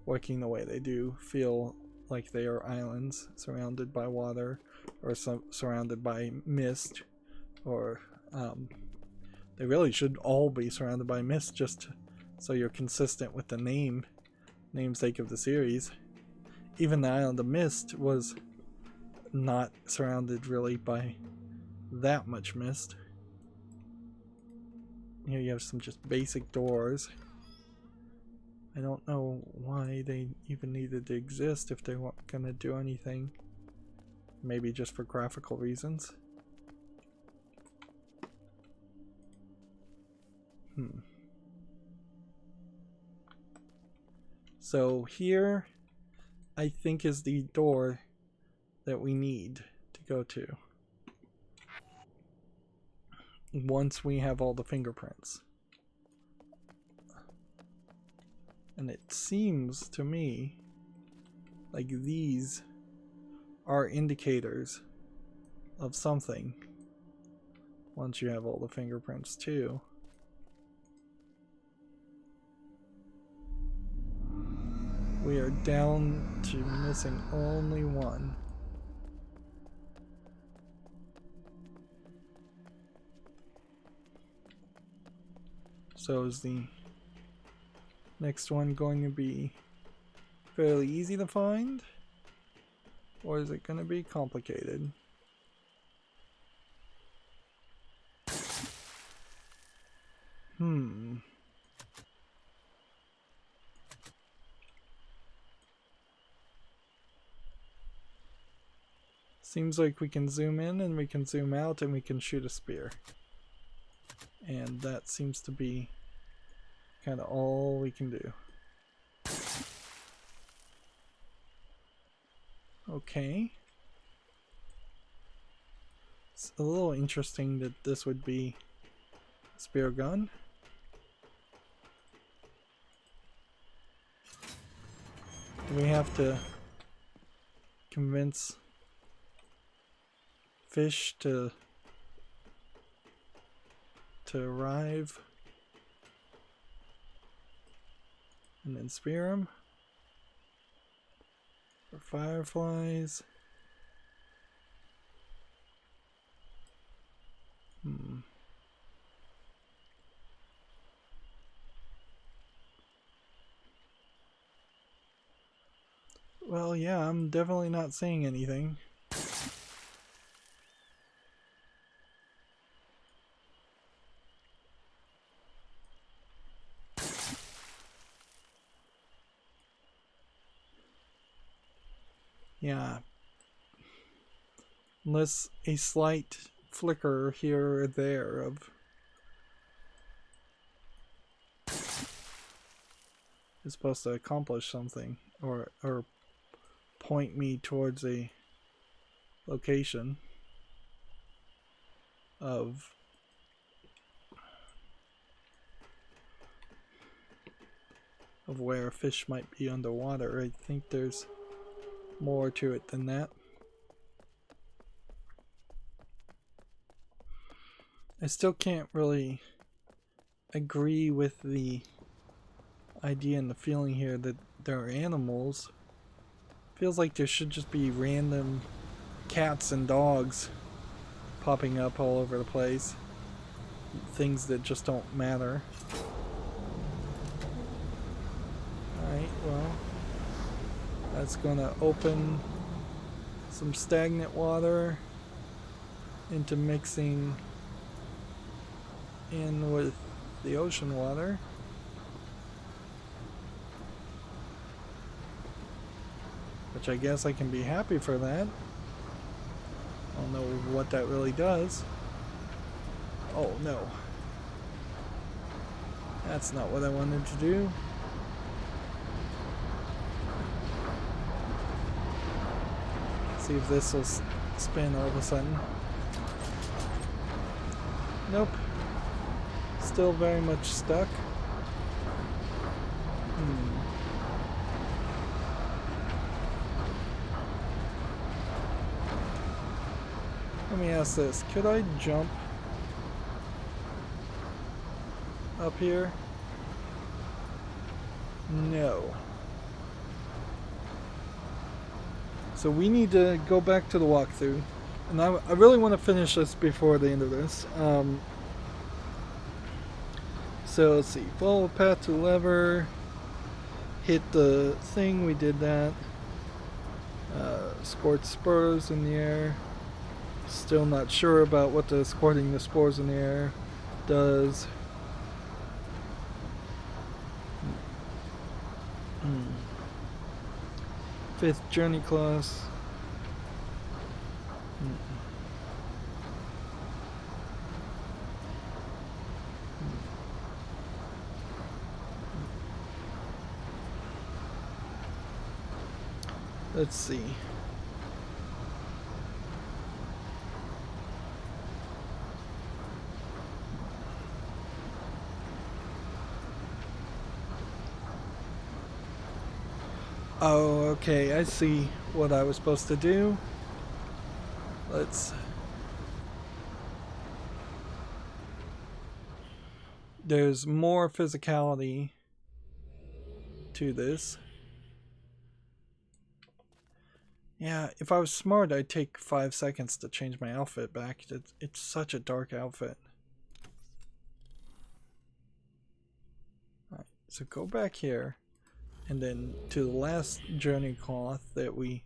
working the way they do, feel like they are islands surrounded by water, or surrounded by mist, or they really should all be surrounded by mist, just so you're consistent with the namesake of the series. Even the island of Mist was not surrounded really by that much mist. Here you have some just basic doors. I don't know why they even needed to exist if they weren't gonna do anything. Maybe just for graphical reasons. So here, I think, is the door that we need to go to. Once we have all the fingerprints. And it seems to me like these are indicators of something. Once you have all the fingerprints too. We are down to missing only one. So is the next one going to be fairly easy to find? Or is it going to be complicated? Seems like we can zoom in and we can zoom out and we can shoot a spear. And that seems to be kind of all we can do. Okay. It's a little interesting that this would be a spear gun. We have to convince fish to arrive and then spear them. For fireflies. Well, yeah, I'm definitely not seeing anything. Yeah. Unless a slight flicker here or there of is supposed to accomplish something or point me towards a location of where a fish might be underwater. I think there's more to it than that. I still can't really agree with the idea and the feeling here that there are animals. Feels like there should just be random cats and dogs popping up all over the place. Things that just don't matter. Alright, well, that's gonna open some stagnant water into mixing in with the ocean water. Which I guess I can be happy for that. I don't know what that really does. Oh no. That's not what I wanted to do. See if this will spin all of a sudden. Nope. Still very much stuck. Let me ask this. Could I jump up here? No. So we need to go back to the walkthrough. And I really want to finish this before the end of this. So let's see. Follow the path to the lever. Hit the thing. We did that. Squirt spurs in the air. Still not sure about what the squirting the spores in the air does. 5th journey class. Let's see. Oh, okay, I see what I was supposed to do. There's more physicality to this. Yeah, if I was smart, I'd take 5 seconds to change my outfit back. It's such a dark outfit. Alright, so go back here, and then to the last journey cloth that we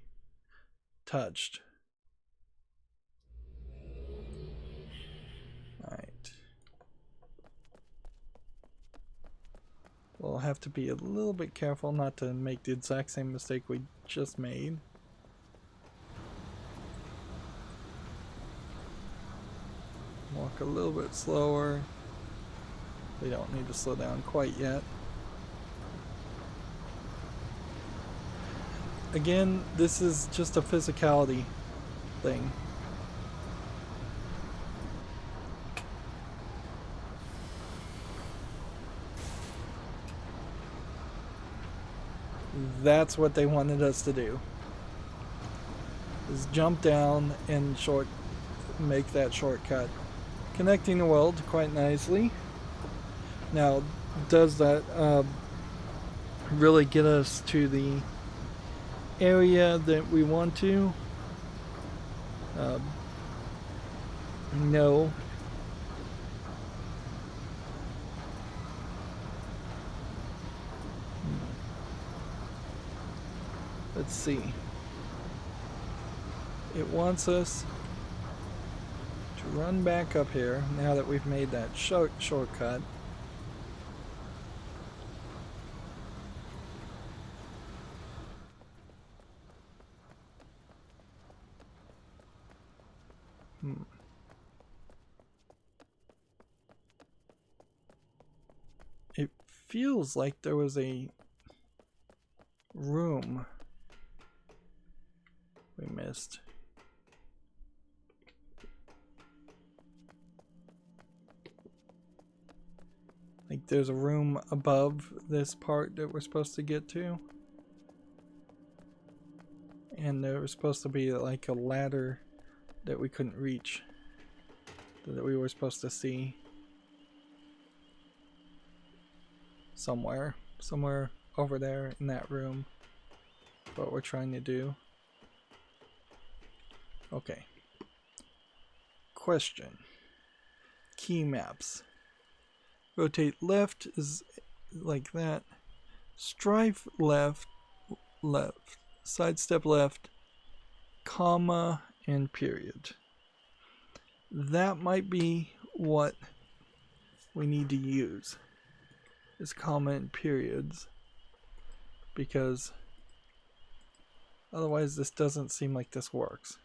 touched. Alright. We'll have to be a little bit careful not to make the exact same mistake we just made. Walk a little bit slower. We don't need to slow down quite yet. Again, this is just a physicality thing. That's what they wanted us to do. Is jump down and make that shortcut. Connecting the world quite nicely. Now, does that really get us to the area that we want to? No. Let's see. It wants us to run back up here now that we've made that shortcut. It feels like there was a room we missed. Like there's a room above this part that we're supposed to get to. And there was supposed to be like a ladder that we couldn't reach, that we were supposed to see somewhere over there in that room. What we're trying to do. Okay. Question. Key maps. Rotate left is like that. Strife left, sidestep left, comma, and period. That might be what we need to use, is comma and periods, because otherwise this doesn't seem like this works.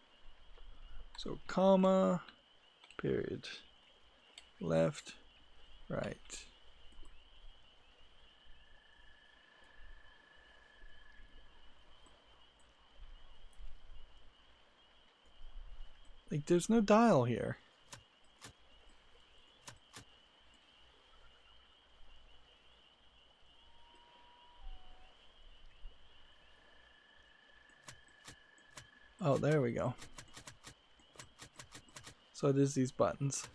So comma, period, left, right. Like there's no dial here. Oh, there we go. So it is these buttons.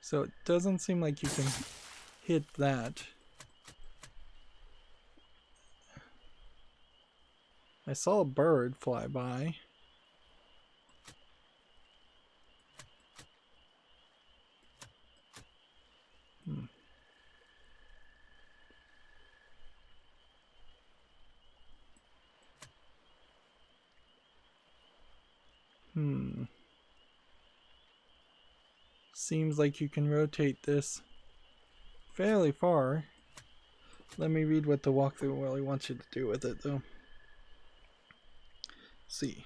So it doesn't seem like you can hit that. I saw a bird fly by. seems like you can rotate this fairly far. Let me read what the walkthrough really wants you to do with it, though. See.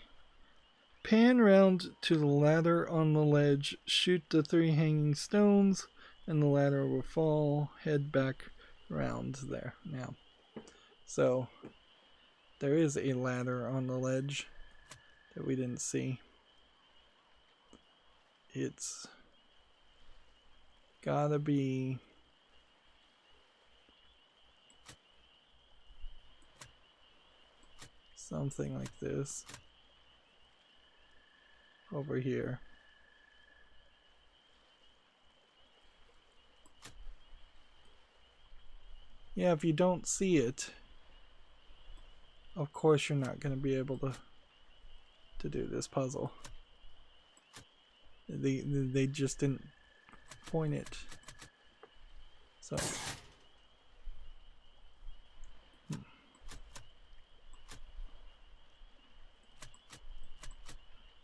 Pan round to the ladder on the ledge, shoot the 3 hanging stones, and the ladder will fall. Head back round there now. So, there is a ladder on the ledge that we didn't see. It's gotta be something like this over here. Yeah, if you don't see it, of course you're not going to be able to do this puzzle. They just didn't point it. So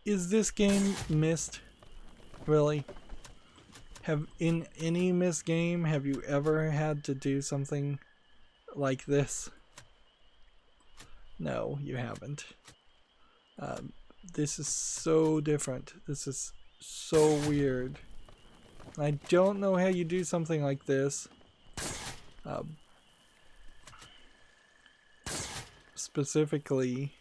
is this game Myst? Really? Have in any Myst game have you ever had to do something like this? No, you haven't. This is so different. This is so weird. I don't know how you do something like this. Specifically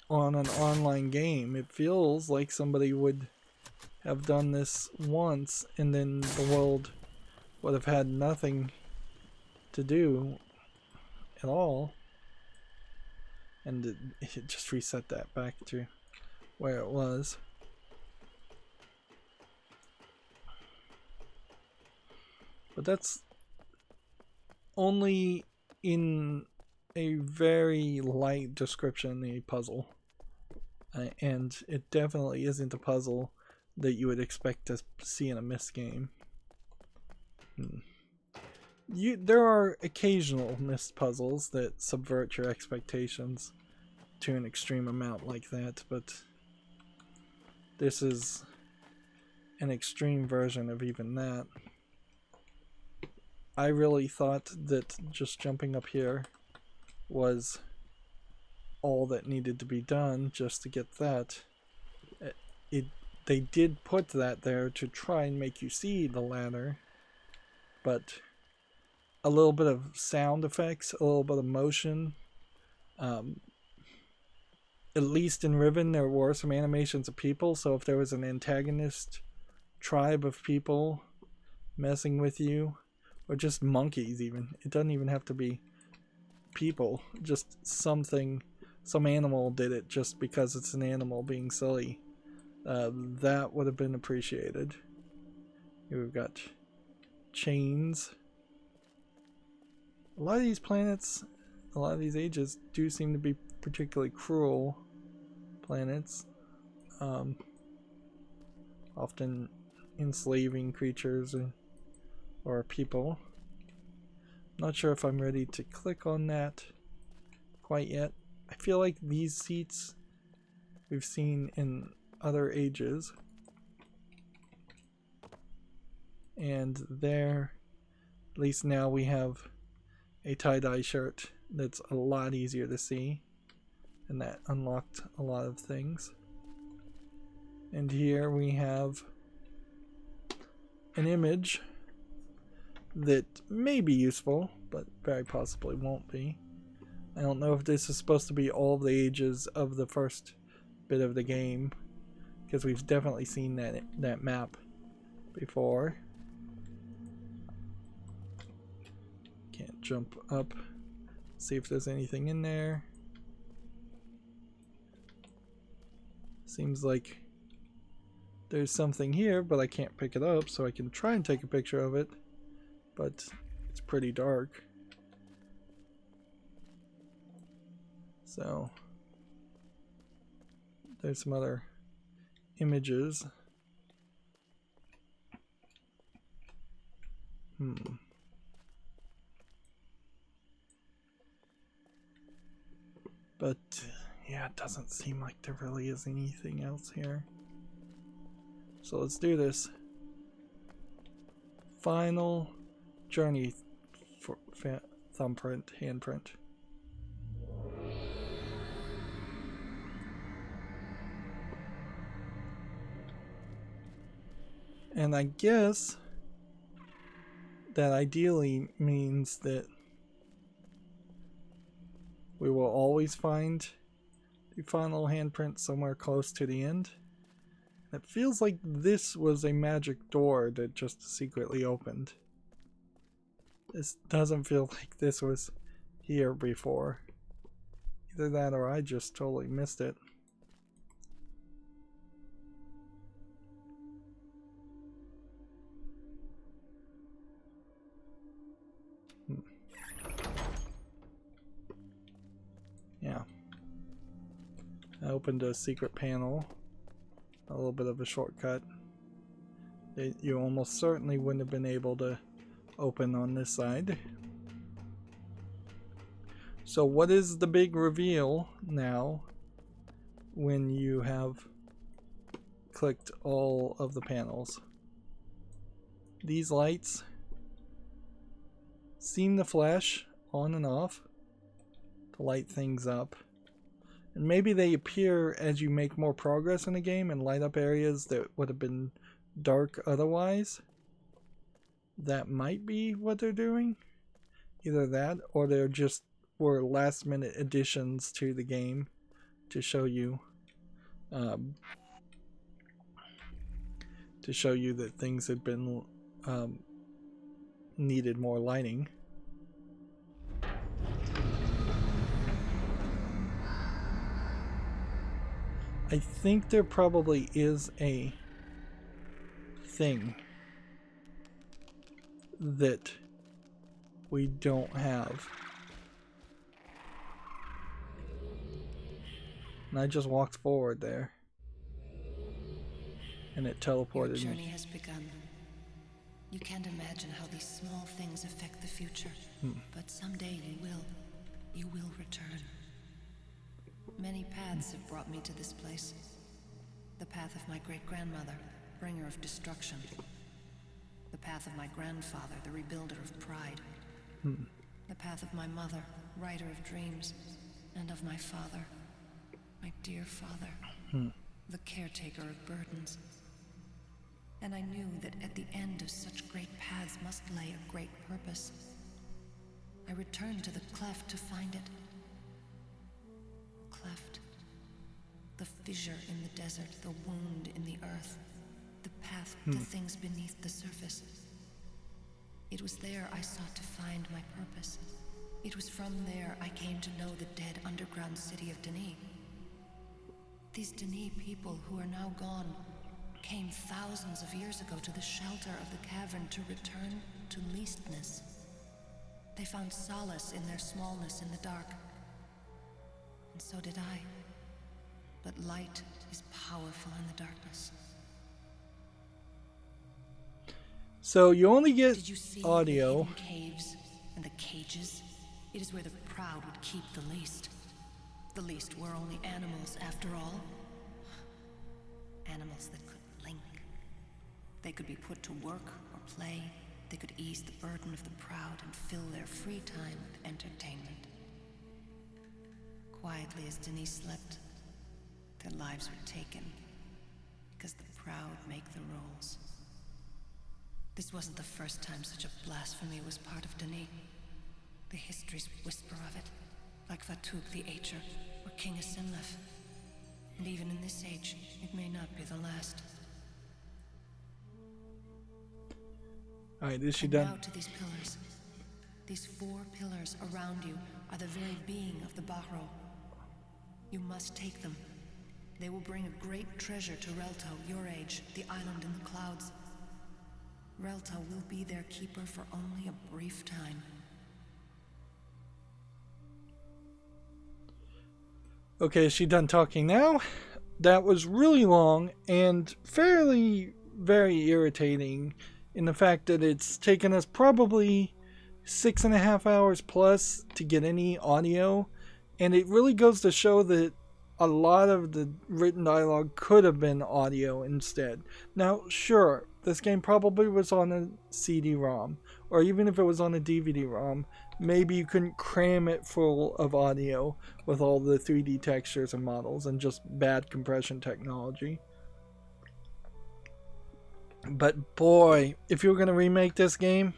on an online game. It feels like somebody would have done this once and then the world would have had nothing to do at all. And it just reset that back to where it was. But that's only in a very light description a puzzle. And it definitely isn't a puzzle that you would expect to see in a Myst game. There are occasional Myst puzzles that subvert your expectations to an extreme amount like that, but this is an extreme version of even that. I really thought that just jumping up here was all that needed to be done just to get that. They did put that there to try and make you see the ladder, but a little bit of sound effects, a little bit of motion. At least in Riven there were some animations of people, so if there was an antagonist tribe of people messing with you, or just monkeys even, it doesn't even have to be people, just something, some animal did it just because it's an animal being silly. That would have been appreciated. Here we've got chains. A lot of these planets, a lot of these ages do seem to be particularly cruel planets. Often enslaving creatures or people. Not sure if I'm ready to click on that quite yet. I feel like these seats we've seen in other ages. And there, at least now we have a tie-dye shirt that's a lot easier to see. And that unlocked a lot of things. And here we have an image that may be useful, but very possibly won't be. I don't know if this is supposed to be all the ages of the first bit of the game, because we've definitely seen that map before. Can't jump up. See if there's anything in there. Seems like there's something here, but I can't pick it up, so I can try and take a picture of it, but it's pretty dark. So there's some other images. But yeah, it doesn't seem like there really is anything else here. So let's do this. Final journey for thumbprint, handprint. And I guess that ideally means that we will always find the final handprint somewhere close to the end. It feels like this was a magic door that just secretly opened. This doesn't feel like this was here before. Either that or I just totally missed it. Yeah. I opened a secret panel. A little bit of a shortcut that you almost certainly wouldn't have been able to open on this side. So what is the big reveal now when you have clicked all of the panels? These lights seem to flash on and off to light things up. And maybe they appear as you make more progress in the game and light up areas that would have been dark otherwise. That might be what they're doing. Either that or they're just were last minute additions to the game to show you that things had been needed more lighting. I think there probably is a thing that we don't have. And I just walked forward there. And it teleported me. Your journey has begun. You can't imagine how these small things affect the future. But someday you will return. Many paths have brought me to this place. The path of my great-grandmother, bringer of destruction. The path of my grandfather, the rebuilder of pride. The path of my mother, writer of dreams. And of my father, my dear father, the caretaker of burdens. And I knew that at the end of such great paths must lay a great purpose. I returned to the cleft to find it. Cleft. The fissure in the desert, the wound in the earth, the path to things beneath the surface. It was there I sought to find my purpose. It was from there I came to know the dead underground city of Denis. These Denis people who are now gone came thousands of years ago to the shelter of the cavern to return to leastness. They found solace in their smallness in the dark. And so did I. But light is powerful in the darkness. So you only get Did you see audio. the caves and the cages? It is where the proud would keep the least. The least were only animals after all. Animals that could blink. They could be put to work or play. They could ease the burden of the proud and fill their free time with entertainment. Quietly as Denis slept, their lives were taken because the proud make the rules. This wasn't the first time such a blasphemy was part of Denis. The histories whisper of it, like Fatuk the Ae'gura or King Asinlef. And even in this age, it may not be the last. Alright, is she And done? now to these pillars. These 4 pillars around you are the very being of the Bahro. You must take them. They will bring a great treasure to Relto, your age, the island in the clouds. Relto will be their keeper for only a brief time. Okay, is she done talking now? That was really long and fairly very irritating in the fact that it's taken us probably 6.5 hours plus to get any audio. And it really goes to show that a lot of the written dialogue could have been audio instead. Now, sure, this game probably was on a CD-ROM, or even if it was on a DVD-ROM, maybe you couldn't cram it full of audio with all the 3D textures and models and just bad compression technology. But boy, if you were going to remake this game,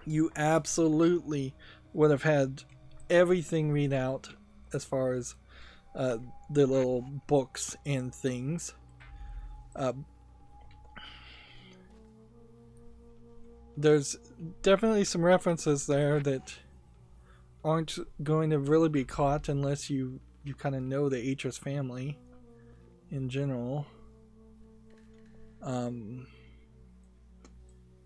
you absolutely would have had everything read out as far as the little books and things. There's definitely some references there that aren't going to really be caught unless you kind of know the Atrus family in general.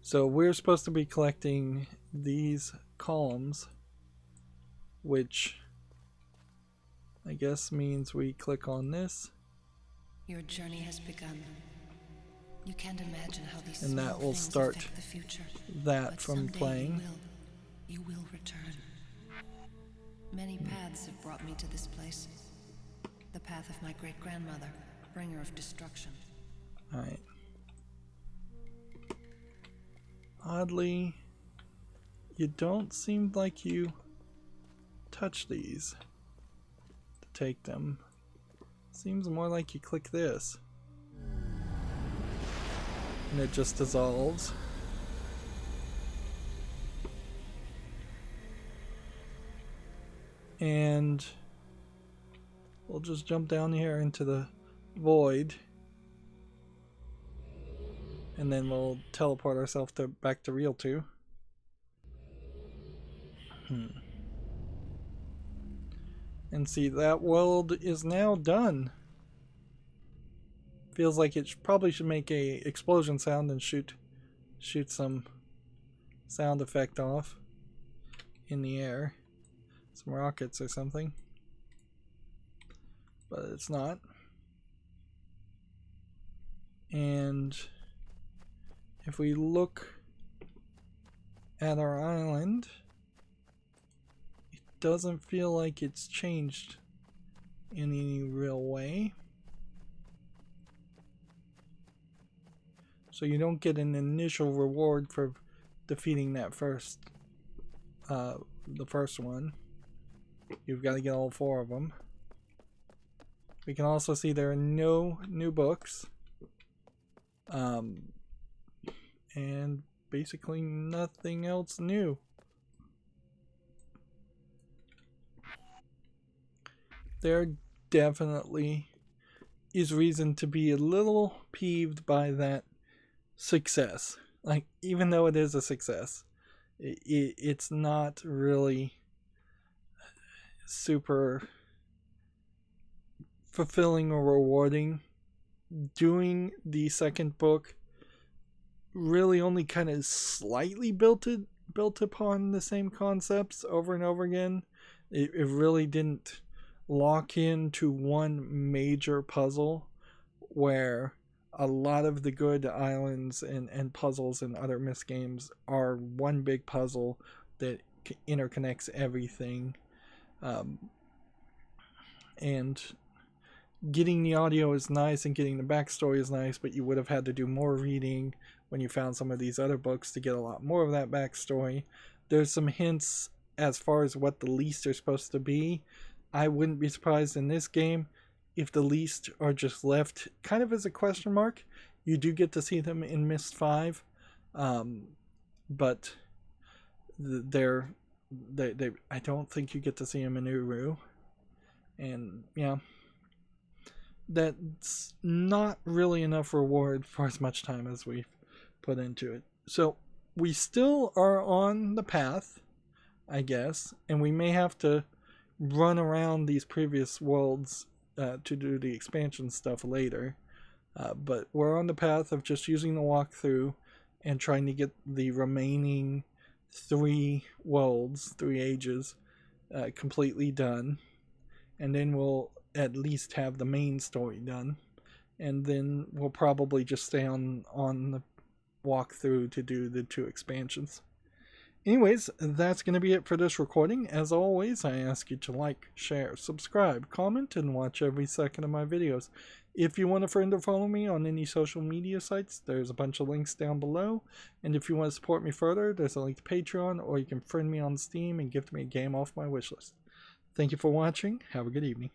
So we're supposed to be collecting these columns, which I guess means we click on this. Your journey has begun. You can't imagine how these and small that will things start affect the future. that But from someday playing. You will return. Many paths have brought me to this place. The path of my great-grandmother, bringer of destruction. Alright. Oddly, you don't seem like you touch these to take them. Seems more like you click this. And it just dissolves. And we'll just jump down here into the void. And then we'll teleport ourselves back to Real 2. And see, that world is now done. Feels like it probably should make a explosion sound and shoot some sound effect off in the air. Some rockets or something. But it's not. And if we look at our island, it doesn't feel like it's changed in any real way. So you don't get an initial reward for defeating that the first one. You've got to get all 4 of them. We can also see there are no new books. And basically nothing else new. There definitely is reason to be a little peeved by that success. Like, even though it is a success, it's not really super fulfilling or rewarding. Doing the second book really only kind of slightly built upon the same concepts over and over again. It really didn't lock into one major puzzle where a lot of the good islands and puzzles in other Myst games are one big puzzle that interconnects everything. And getting the audio is nice and getting the backstory is nice, but you would have had to do more reading when you found some of these other books to get a lot more of that backstory. There's some hints as far as what the Least are supposed to be. I wouldn't be surprised in this game if the Least are just left kind of as a question mark. You do get to see them in Myst 5, but I don't think you get to see them in URU. And yeah, that's not really enough reward for as much time as we've put into it. So we still are on the path, I guess, and we may have to run around these previous worlds to do the expansion stuff later. But we're on the path of just using the walkthrough and trying to get the remaining 3 worlds, 3 ages, completely done. And then we'll at least have the main story done. And then we'll probably just stay on the walkthrough to do the 2 expansions. Anyways, that's going to be it for this recording. As always, I ask you to like, share, subscribe, comment, and watch every second of my videos. If you want a friend or follow me on any social media sites, there's a bunch of links down below. And if you want to support me further, there's a link to Patreon, or you can friend me on Steam and gift me a game off my wishlist. Thank you for watching. Have a good evening.